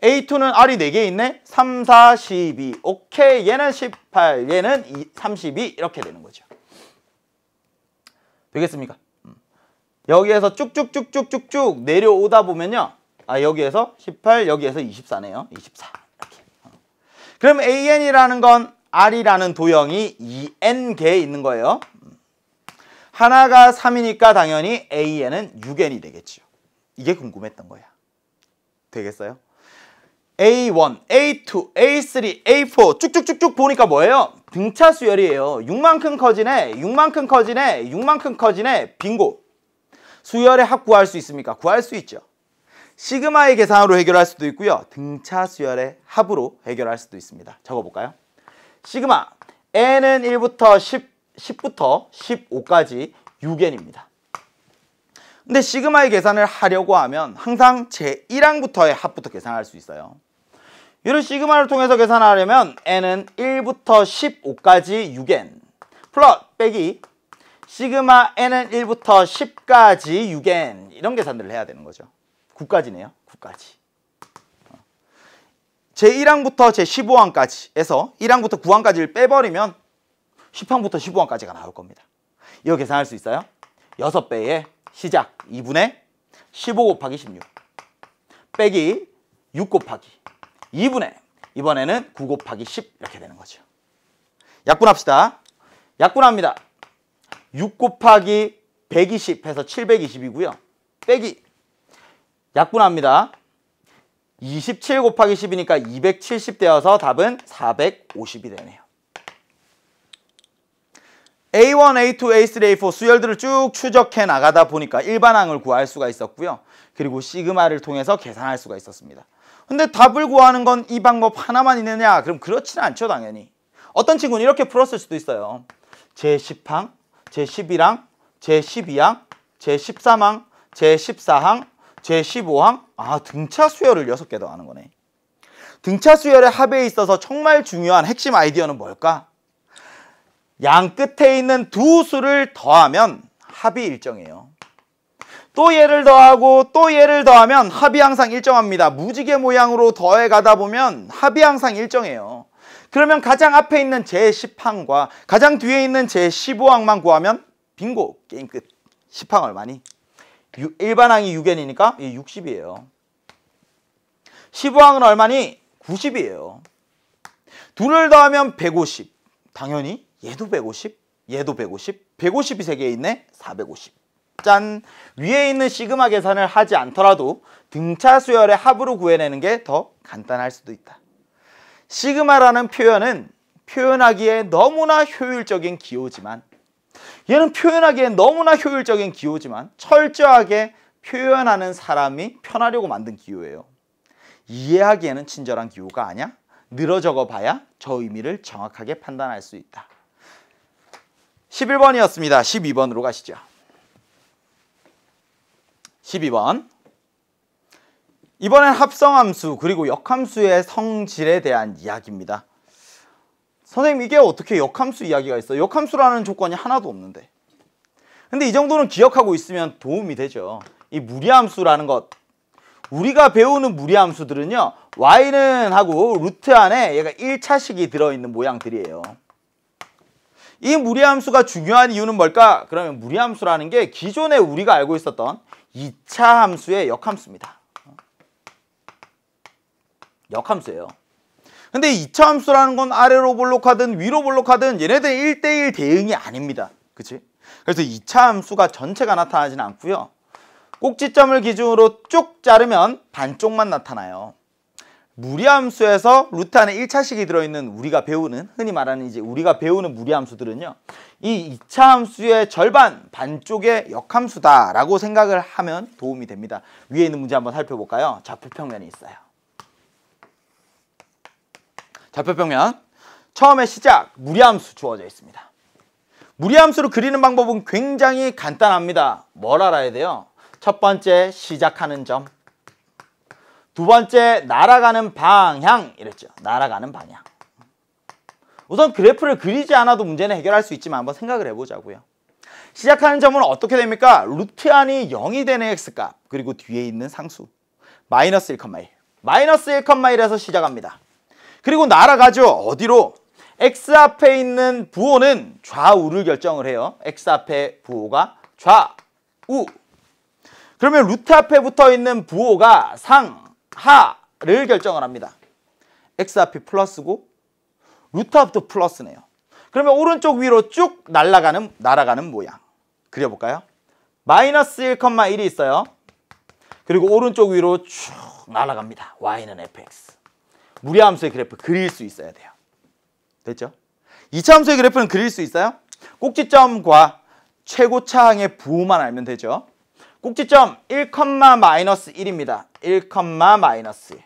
A2는 R이 4개 있네? 3, 4, 12. 오케이 얘는 18, 얘는 32 이렇게 되는 거죠. 되겠습니까? 여기에서 쭉쭉쭉쭉쭉쭉 내려오다 보면요. 여기에서 18, 여기에서 24네요. 24 이렇게. 그럼 AN이라는 건 R이라는 도형이 2N개 있는 거예요. 하나가 3이니까 당연히 AN은 6N이 되겠죠. 이게 궁금했던 거야. 되겠어요? A1, A2, A3, A4 쭉쭉쭉쭉 보니까 뭐예요? 등차 수열이에요. 6만큼 커지네, 6만큼 커지네, 6만큼 커지네. 빙고. 수열의 합 구할 수 있습니까? 구할 수 있죠. 시그마의 계산으로 해결할 수도 있고요. 등차 수열의 합으로 해결할 수도 있습니다. 적어볼까요? 시그마 n은 1부터 10부터 15까지 6n입니다. 근데 시그마의 계산을 하려고 하면 항상 제1항부터의 합부터 계산할 수 있어요. 이런 시그마를 통해서 계산하려면 n은 1부터 15까지 6n 플러스 빼기 시그마 n은 1부터 10까지 6n 이런 계산들을 해야 되는 거죠. 9까지네요. 9까지. 제1항부터 제15항까지 해서 1항부터 9항까지를 빼버리면 10항부터 15항까지가 나올 겁니다. 이거 계산할 수 있어요? 6배의 시작 2분의 15 곱하기 16 빼기 6 곱하기 2분의 이번에는 9 곱하기 10 이렇게 되는 거죠. 약분합시다. 약분합니다. 6 곱하기 120 해서 720이고요. 빼기 약분합니다. 27 곱하기 10이니까 270 되어서 답은 450이 되네요. A1, A2, A3, A4 수열들을 쭉 추적해 나가다 보니까 일반항을 구할 수가 있었고요. 그리고 시그마를 통해서 계산할 수가 있었습니다. 근데 답을 구하는 건 이 방법 하나만 있느냐? 그럼 그렇지는 않죠, 당연히. 어떤 친구는 이렇게 풀었을 수도 있어요. 제10항, 제11항, 제12항, 제13항, 제14항, 제15항. 등차 수열을 6개 더하는 거네. 등차 수열의 합에 있어서 정말 중요한 핵심 아이디어는 뭘까? 양 끝에 있는 두 수를 더하면 합이 일정해요. 또 얘를 더하고 또 얘를 더하면 합이 항상 일정합니다. 무지개 모양으로 더해 가다 보면 합이 항상 일정해요. 그러면 가장 앞에 있는 제10항과 가장 뒤에 있는 제15항만 구하면 빙고! 게임 끝. 10항 얼마니? 일반항이 6n이니까 60이에요. 15항은 얼마니? 90이에요. 둘을 더하면 150. 당연히 얘도 150, 얘도 150, 150이 3개 있네? 450. 짠! 위에 있는 시그마 계산을 하지 않더라도 등차 수열의 합으로 구해내는 게 더 간단할 수도 있다. 시그마라는 표현은 표현하기에 너무나 효율적인 기호지만 철저하게 표현하는 사람이 편하려고 만든 기호예요. 이해하기에는 친절한 기호가 아니야? 늘어 적어봐야 저 의미를 정확하게 판단할 수 있다. 11번이었습니다. 12번으로 가시죠. 12번. 이번엔 합성함수 그리고 역함수의 성질에 대한 이야기입니다. 선생님, 이게 어떻게 역함수 이야기가 있어요? 역함수라는 조건이 하나도 없는데. 근데 이 정도는 기억하고 있으면 도움이 되죠. 이 무리함수라는 것. 우리가 배우는 무리함수들은요. y는 하고 루트 안에 얘가 1차식이 들어있는 모양들이에요. 이 무리함수가 중요한 이유는 뭘까? 그러면 무리함수라는 게 기존에 우리가 알고 있었던 2차 함수의 역함수입니다. 역함수예요. 근데 2차 함수라는 건 아래로 볼록하든 위로 볼록하든 얘네들 1대1 대응이 아닙니다. 그치? 그래서 2차 함수가 전체가 나타나지는 않고요. 꼭지점을 기준으로 쭉 자르면 반쪽만 나타나요. 무리함수에서 루트 안에 1차식이 들어있는 우리가 배우는, 흔히 말하는 이제 우리가 배우는 무리함수들은요. 이 2차 함수의 절반, 반쪽의 역함수다라고 생각을 하면 도움이 됩니다. 위에 있는 문제 한번 살펴볼까요? 좌표평면이 있어요. 좌표평면. 처음에 시작, 무리함수 주어져 있습니다. 무리함수를 그리는 방법은 굉장히 간단합니다. 뭘 알아야 돼요? 첫 번째, 시작하는 점. 두 번째, 날아가는 방향. 이랬죠. 날아가는 방향. 우선 그래프를 그리지 않아도 문제는 해결할 수 있지만 한번 생각을 해보자고요. 시작하는 점은 어떻게 됩니까? 루트 안이 0이 되는 x값, 그리고 뒤에 있는 상수 마이너스 1,1. 마이너스 1,1에서 시작합니다. 그리고 날아가죠. 어디로? x 앞에 있는 부호는 좌우를 결정을 해요. x 앞에 부호가 좌우. 그러면 루트 앞에 붙어 있는 부호가 상하를 결정을 합니다. x 앞이 플러스고 루트 앞도 플러스네요. 그러면 오른쪽 위로 쭉 날아가는 모양 그려볼까요? 마이너스 1,1이 있어요. 그리고 오른쪽 위로 쭉 날아갑니다. y는 fx. 무리함수의 그래프 그릴 수 있어야 돼요. 됐죠? 2차 함수의 그래프는 그릴 수 있어요? 꼭지점과 최고차항의 부호만 알면 되죠. 꼭지점 1,-1입니다. 1,-1.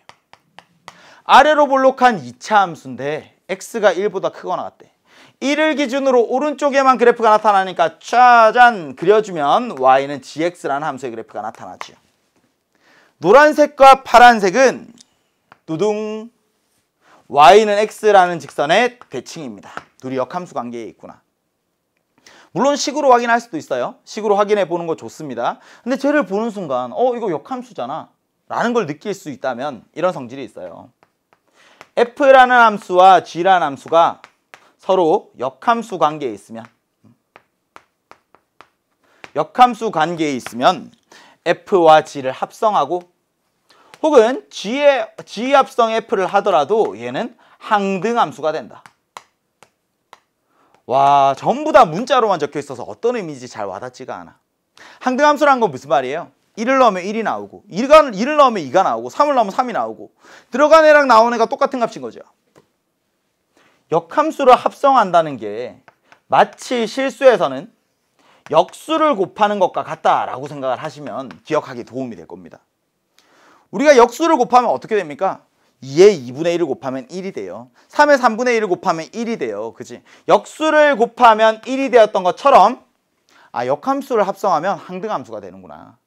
아래로 볼록한 2차 함수인데 x가 1보다 크거나 같대. 1을 기준으로 오른쪽에만 그래프가 나타나니까 짜잔 그려주면 y는 gx라는 함수의 그래프가 나타나죠. 노란색과 파란색은 두둥 y는 x라는 직선의 대칭입니다. 둘이 역함수 관계에 있구나. 물론 식으로 확인할 수도 있어요. 식으로 확인해 보는 거 좋습니다. 근데 쟤를 보는 순간 이거 역함수잖아 라는 걸 느낄 수 있다면 이런 성질이 있어요. f라는 함수와 g라는 함수가 서로 역함수 관계에 있으면 f와 g를 합성하고 혹은 G합성 F를 하더라도 얘는 항등함수가 된다. 와, 전부 다 문자로만 적혀 있어서 어떤 의미인지 잘 와닿지가 않아. 항등함수라는 건 무슨 말이에요? 1을 넣으면 1이 나오고 2를 넣으면 2가 나오고 3을 넣으면 3이 나오고 들어간 애랑 나온 애가 똑같은 값인 거죠. 역함수를 합성한다는 게 마치 실수에서는 역수를 곱하는 것과 같다라고 생각을 하시면 기억하기 도움이 될 겁니다. 우리가 역수를 곱하면 어떻게 됩니까? 2에 2분의 1을 곱하면 1이 돼요. 3에 3분의 1을 곱하면 1이 돼요. 그치? 역수를 곱하면 1이 되었던 것처럼 역함수를 합성하면 항등함수가 되는구나.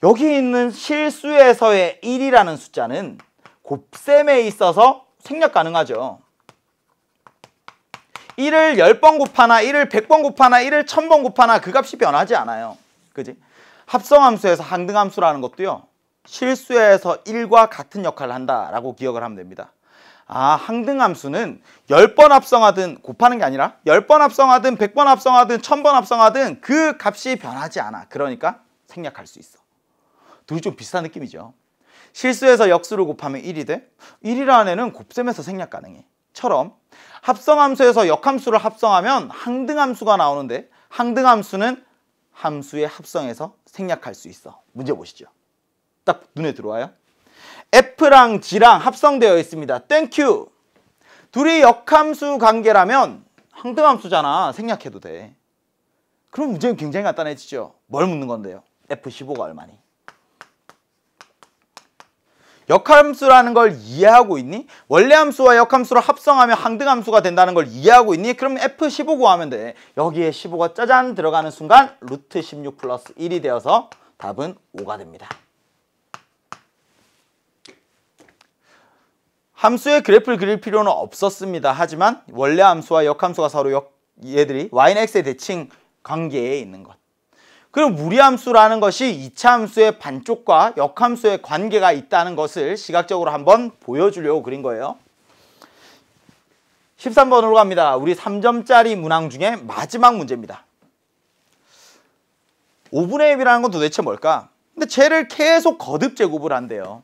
여기 있는 실수에서의 1이라는 숫자는 곱셈에 있어서 생략 가능하죠. 1을 10번 곱하나 1을 100번 곱하나 1을 1000번 곱하나 그 값이 변하지 않아요. 그지? 합성함수에서 항등함수라는 것도요. 실수에서 1과 같은 역할을 한다라고 기억을 하면 됩니다. 항등함수는 10번 합성하든 곱하는 게 아니라 10번 합성하든 100번 합성하든 1000번 합성하든 그 값이 변하지 않아. 그러니까 생략할 수 있어. 둘이 좀 비슷한 느낌이죠. 실수에서 역수를 곱하면 1이 돼. 1이라는 애는 곱셈에서 생략 가능해. 처럼 합성함수에서 역함수를 합성하면 항등함수가 나오는데 항등함수는 함수의 합성에서 생략할 수 있어. 문제 보시죠. 딱 눈에 들어와요. F랑 G랑 합성되어 있습니다. 땡큐. 둘이 역함수 관계라면 항등함수잖아. 생략해도 돼. 그럼 문제는 굉장히 간단해지죠. 뭘 묻는 건데요? F15가 얼마니? 역함수라는 걸 이해하고 있니? 원래함수와 역함수를 합성하면 항등함수가 된다는 걸 이해하고 있니? 그럼 F15 구하면 돼. 여기에 15가 짜잔 들어가는 순간 루트 16 플러스 1이 되어서 답은 5가 됩니다. 함수의 그래프를 그릴 필요는 없었습니다. 하지만 원래함수와 역함수가 서로 얘들이 y는 x의 대칭 관계에 있는 것. 그럼 무리함수라는 것이 2차 함수의 반쪽과 역함수의 관계가 있다는 것을 시각적으로 한번 보여주려고 그린 거예요. 13번으로 갑니다. 우리 3점짜리 문항 중에 마지막 문제입니다. 5분의 m이라는 건 도대체 뭘까? 근데 쟤를 계속 거듭 제곱을 한대요.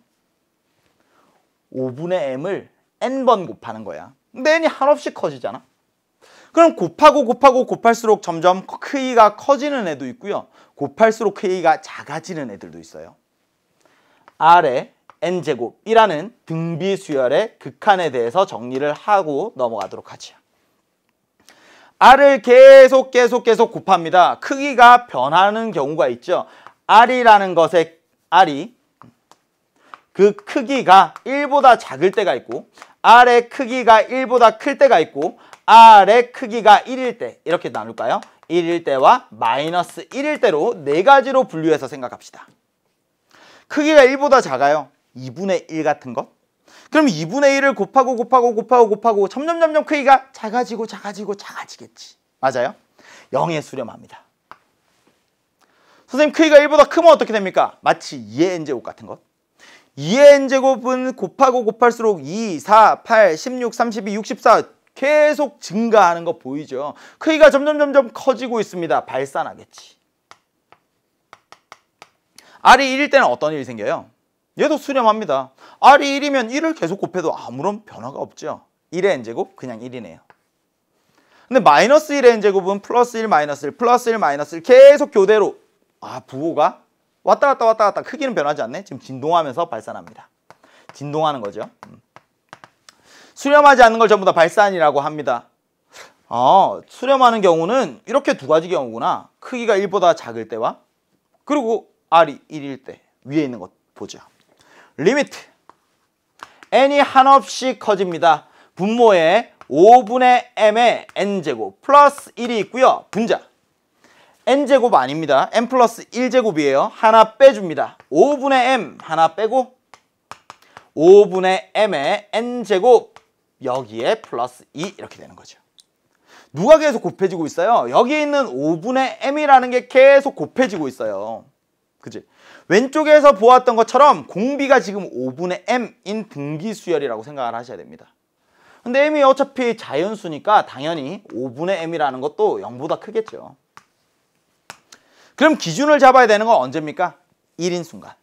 5분의 m을 n번 곱하는 거야. 근데 n이 한없이 커지잖아. 그럼 곱할수록 점점 크기가 커지는 애도 있고요. 곱할수록 크기가 작아지는 애들도 있어요. R의 n제곱이라는 등비 수열의 극한에 대해서 정리를 하고 넘어가도록 하죠. R을 계속 곱합니다. 크기가 변하는 경우가 있죠. R이라는 것의 R이 그 크기가 1보다 작을 때가 있고 R의 크기가 1보다 클 때가 있고 R의 크기가 1일 때 이렇게 나눌까요? 1일 때와 마이너스 1일 때로 네 가지로 분류해서 생각합시다. 크기가 1보다 작아요. 2분의 1 같은 것. 그럼 2분의 1을 곱하고 점점 크기가 작아지겠지. 맞아요? 0에 수렴합니다. 선생님 크기가 1보다 크면 어떻게 됩니까? 마치 2의 n제곱 같은 것. 2의 n제곱은 곱할수록 2, 4, 8, 16, 32, 64 계속 증가하는 거 보이죠? 크기가 점점 커지고 있습니다. 발산하겠지. R이 1일 때는 어떤 일이 생겨요? 얘도 수렴합니다. R이 1이면 1을 계속 곱해도 아무런 변화가 없죠. 1의 n제곱 그냥 1이네요. 근데 마이너스 1의 n제곱은 플러스 1, 마이너스 1, 플러스 1, 마이너스 1 계속 교대로 부호가 왔다 갔다 크기는 변하지 않네. 지금 진동하면서 발산합니다. 진동하는 거죠. 수렴하지 않는 걸 전부 다 발산이라고 합니다. 수렴하는 경우는 이렇게 두 가지 경우구나. 크기가 1보다 작을 때와 그리고 R이 1일 때 위에 있는 것 보죠. 리미트 n이 한없이 커집니다. 분모에 5분의 m의 n제곱 플러스 1이 있고요. 분자 n제곱 아닙니다. n 플러스 1제곱이에요. 하나 빼줍니다. 5분의 m 하나 빼고 5분의 m의 n제곱 여기에 플러스 2 이렇게 되는 거죠. 누가 계속 곱해지고 있어요? 여기 있는 5분의 m이라는 게 계속 곱해지고 있어요. 그치? 왼쪽에서 보았던 것처럼 공비가 지금 5분의 m인 등기수열이라고 생각을 하셔야 됩니다. 근데 m이 어차피 자연수니까 당연히 5분의 m이라는 것도 0보다 크겠죠. 그럼 기준을 잡아야 되는 건 언제입니까? 1인 순간.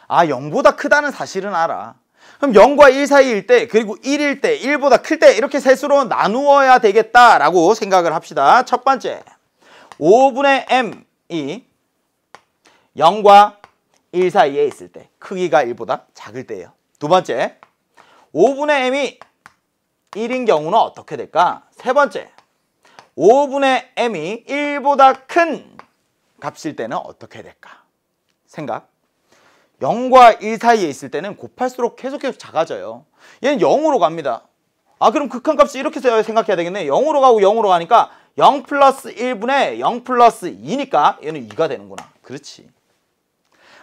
아, 0보다 크다는 사실은 알아. 그럼 0과 1 사이일 때, 그리고 1일 때, 1보다 클 때 이렇게 셋으로 나누어야 되겠다라고 생각을 합시다. 첫 번째, 5분의 m이 0과 1 사이에 있을 때, 크기가 1보다 작을 때예요. 두 번째, 5분의 m이 1인 경우는 어떻게 될까? 세 번째, 5분의 m이 1보다 큰 값일 때는 어떻게 될까? 생각. 0과 1 사이에 있을 때는 곱할수록 계속 작아져요. 얘는 0으로 갑니다. 아, 그럼 극한값이 이렇게 생각해야 되겠네. 0으로 가고 0으로 가니까 0 플러스 1분의 0 플러스 2니까 얘는 2가 되는구나. 그렇지.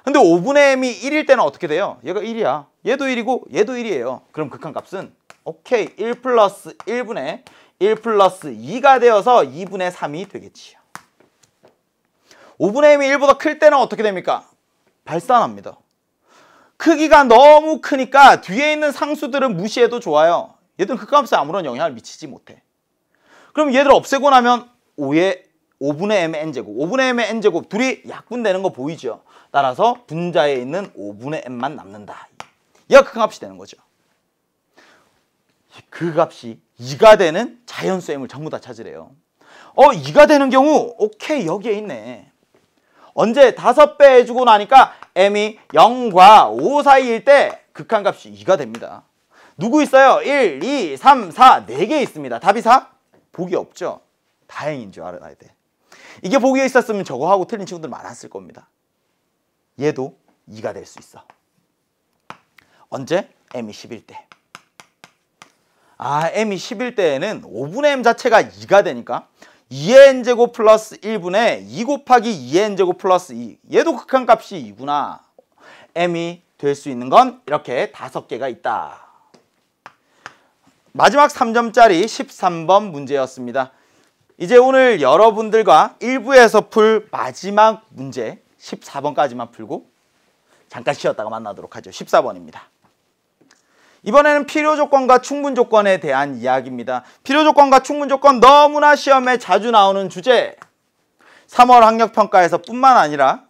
근데 5분의 m이 1일 때는 어떻게 돼요? 얘가 1이야. 얘도 1이고 얘도 1이에요. 그럼 극한값은 오케이, 1 플러스 1분의 1 플러스 2가 되어서 2분의 3이 되겠지요. 5분의 m이 1보다 클 때는 어떻게 됩니까? 발산합니다. 크기가 너무 크니까 뒤에 있는 상수들은 무시해도 좋아요. 얘들은 극한값에 아무런 영향을 미치지 못해. 그럼 얘들 없애고 나면 5분의 m의 n제곱, 5분의 m의 n제곱 둘이 약분되는 거 보이죠? 따라서 분자에 있는 5분의 m만 남는다. 얘가 극한값이 되는 거죠. 그 값이 2가 되는 자연수 m을 전부 다 찾으래요. 2가 되는 경우 오케이, 여기에 있네. 언제? 5배 해주고 나니까 m이 0과 5 사이일 때 극한값이 2가 됩니다. 누구 있어요? 1, 2, 3, 4, 4개 있습니다. 답이 4? 복이 없죠. 다행인 줄 알아야 돼. 이게 복이 있었으면 저거 하고 틀린 친구들 많았을 겁니다. 얘도 2가 될 수 있어. 언제? m이 10일 때. 아, m이 10일 때에는 5분의 m 자체가 2가 되니까 2의 n제곱 플러스 1분의 2 곱하기 2의 n제곱 플러스 2. 얘도 극한값이 2구나. m이 될 수 있는 건 이렇게 5개가 있다. 마지막 3점짜리 13번 문제였습니다. 이제 오늘 여러분들과 1부에서 풀 마지막 문제 14번까지만 풀고 잠깐 쉬었다가 만나도록 하죠. 14번입니다. 이번에는 필요조건과 충분조건에 대한 이야기입니다. 필요조건과 충분조건 너무나 시험에 자주 나오는 주제. 3월 학력평가에서 뿐만 아니라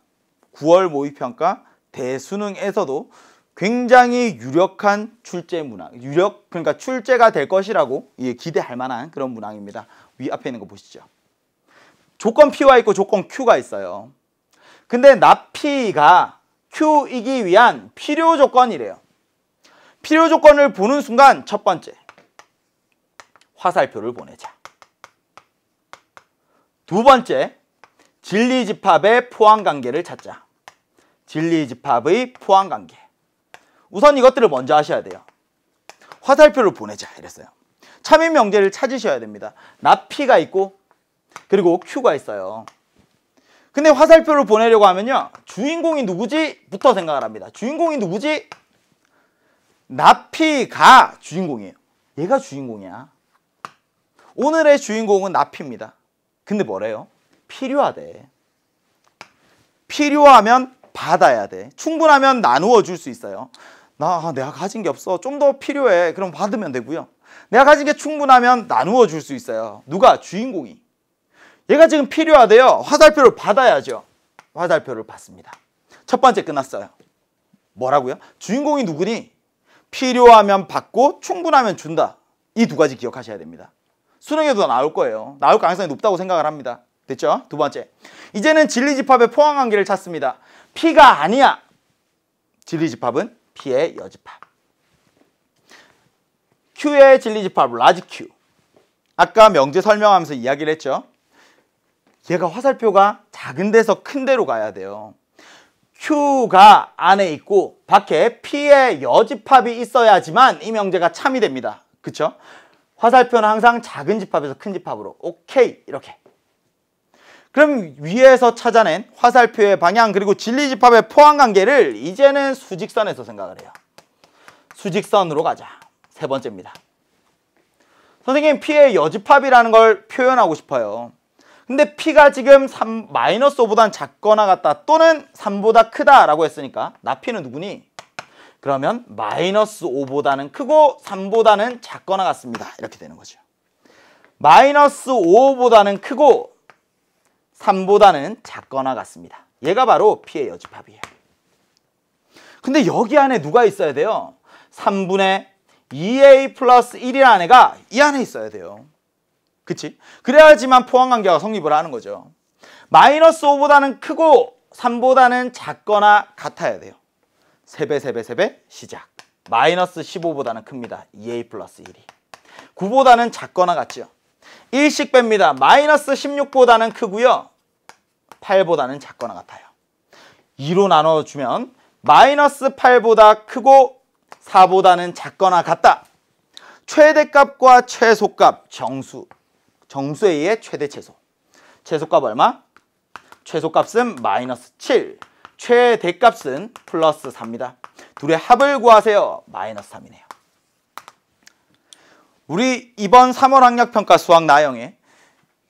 9월 모의평가, 대수능에서도 굉장히 유력한 출제 문항, 그러니까 출제가 될 것이라고 기대할 만한 그런 문항입니다. 위 앞에 있는 거 보시죠. 조건 P와 있고 조건 Q가 있어요. 근데 납P가 Q이기 위한 필요조건이래요. 필요조건을 보는 순간 첫 번째, 화살표를 보내자. 두 번째, 진리집합의 포함관계를 찾자. 진리집합의 포함관계. 우선 이것들을 먼저 하셔야 돼요. 화살표를 보내자 이랬어요. 참인명제를 찾으셔야 됩니다. 납P가 있고 그리고 Q가 있어요. 근데 화살표를 보내려고 하면요, 주인공이 누구지? 부터 생각을 합니다. 주인공이 누구지? 납P가 주인공이에요. 얘가 주인공이야. 오늘의 주인공은 납P입니다. 근데 뭐래요? 필요하대. 필요하면 받아야 돼. 충분하면 나누어 줄 수 있어요. 내가 가진 게 없어. 좀 더 필요해. 그럼 받으면 되고요. 내가 가진 게 충분하면 나누어 줄 수 있어요. 누가? 주인공이. 얘가 지금 필요하대요. 화살표를 받아야죠. 화살표를 받습니다. 첫 번째 끝났어요. 뭐라고요? 주인공이 누구니? 필요하면 받고 충분하면 준다. 이 두 가지 기억하셔야 됩니다. 수능에도 나올 거예요. 나올 가능성이 높다고 생각을 합니다. 됐죠? 두 번째, 이제는 진리집합의 포함관계를 찾습니다. P가 아니야. 진리집합은 P의 여집합. Q의 진리집합, 라지 Q. 아까 명제 설명하면서 이야기를 했죠. 얘가 화살표가 작은 데서 큰 데로 가야 돼요. Q가 안에 있고 밖에 P의 여집합이 있어야지만 이 명제가 참이 됩니다. 그쵸? 화살표는 항상 작은 집합에서 큰 집합으로. 오케이, 이렇게. 그럼 위에서 찾아낸 화살표의 방향 그리고 진리집합의 포함관계를 이제는 수직선에서 생각을 해요. 수직선으로 가자. 세 번째입니다. 선생님, P의 여집합이라는 걸 표현하고 싶어요. 근데 P가 지금 마이너스 5보단 작거나 같다 또는 3보다 크다라고 했으니까 납P는 누구니? 그러면 마이너스 5보다는 크고 3보다는 작거나 같습니다. 이렇게 되는 거죠. 마이너스 5보다는 크고 3보다는 작거나 같습니다. 얘가 바로 P의 여집합이에요. 근데 여기 안에 누가 있어야 돼요? 3분의 2a 플러스 1이라는 애가 이 안에 있어야 돼요. 그치? 그래야지만 포항관계가 성립을 하는 거죠. 마이너스 5보다는 크고 3보다는 작거나 같아야 돼요. 3배, 3배, 3배 시작. 마이너스 15보다는 큽니다. 2a 플러스 1이. 9보다는 작거나 같죠. 1씩 뺍니다. 마이너스 16보다는 크고요. 8보다는 작거나 같아요. 2로 나눠주면 마이너스 8보다 크고 4보다는 작거나 같다. 최대값과 최소값 정수에 의해 최대 최소. 최소값 얼마? 최소값은 마이너스 7. 최대값은 플러스 4입니다. 둘의 합을 구하세요. 마이너스 3이네요. 우리 이번 3월 학력평가 수학 나형에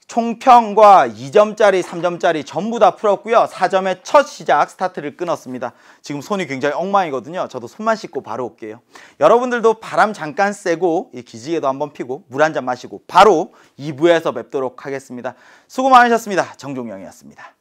총평과 2점짜리, 3점짜리 전부 다 풀었고요. 4점의 첫 시작 스타트를 끊었습니다. 지금 손이 굉장히 엉망이거든요. 저도 손만 씻고 바로 올게요. 여러분들도 바람 잠깐 쐬고 기지개도 한번 피고 물 한 잔 마시고 바로 2부에서 뵙도록 하겠습니다. 수고 많으셨습니다. 정종영이었습니다.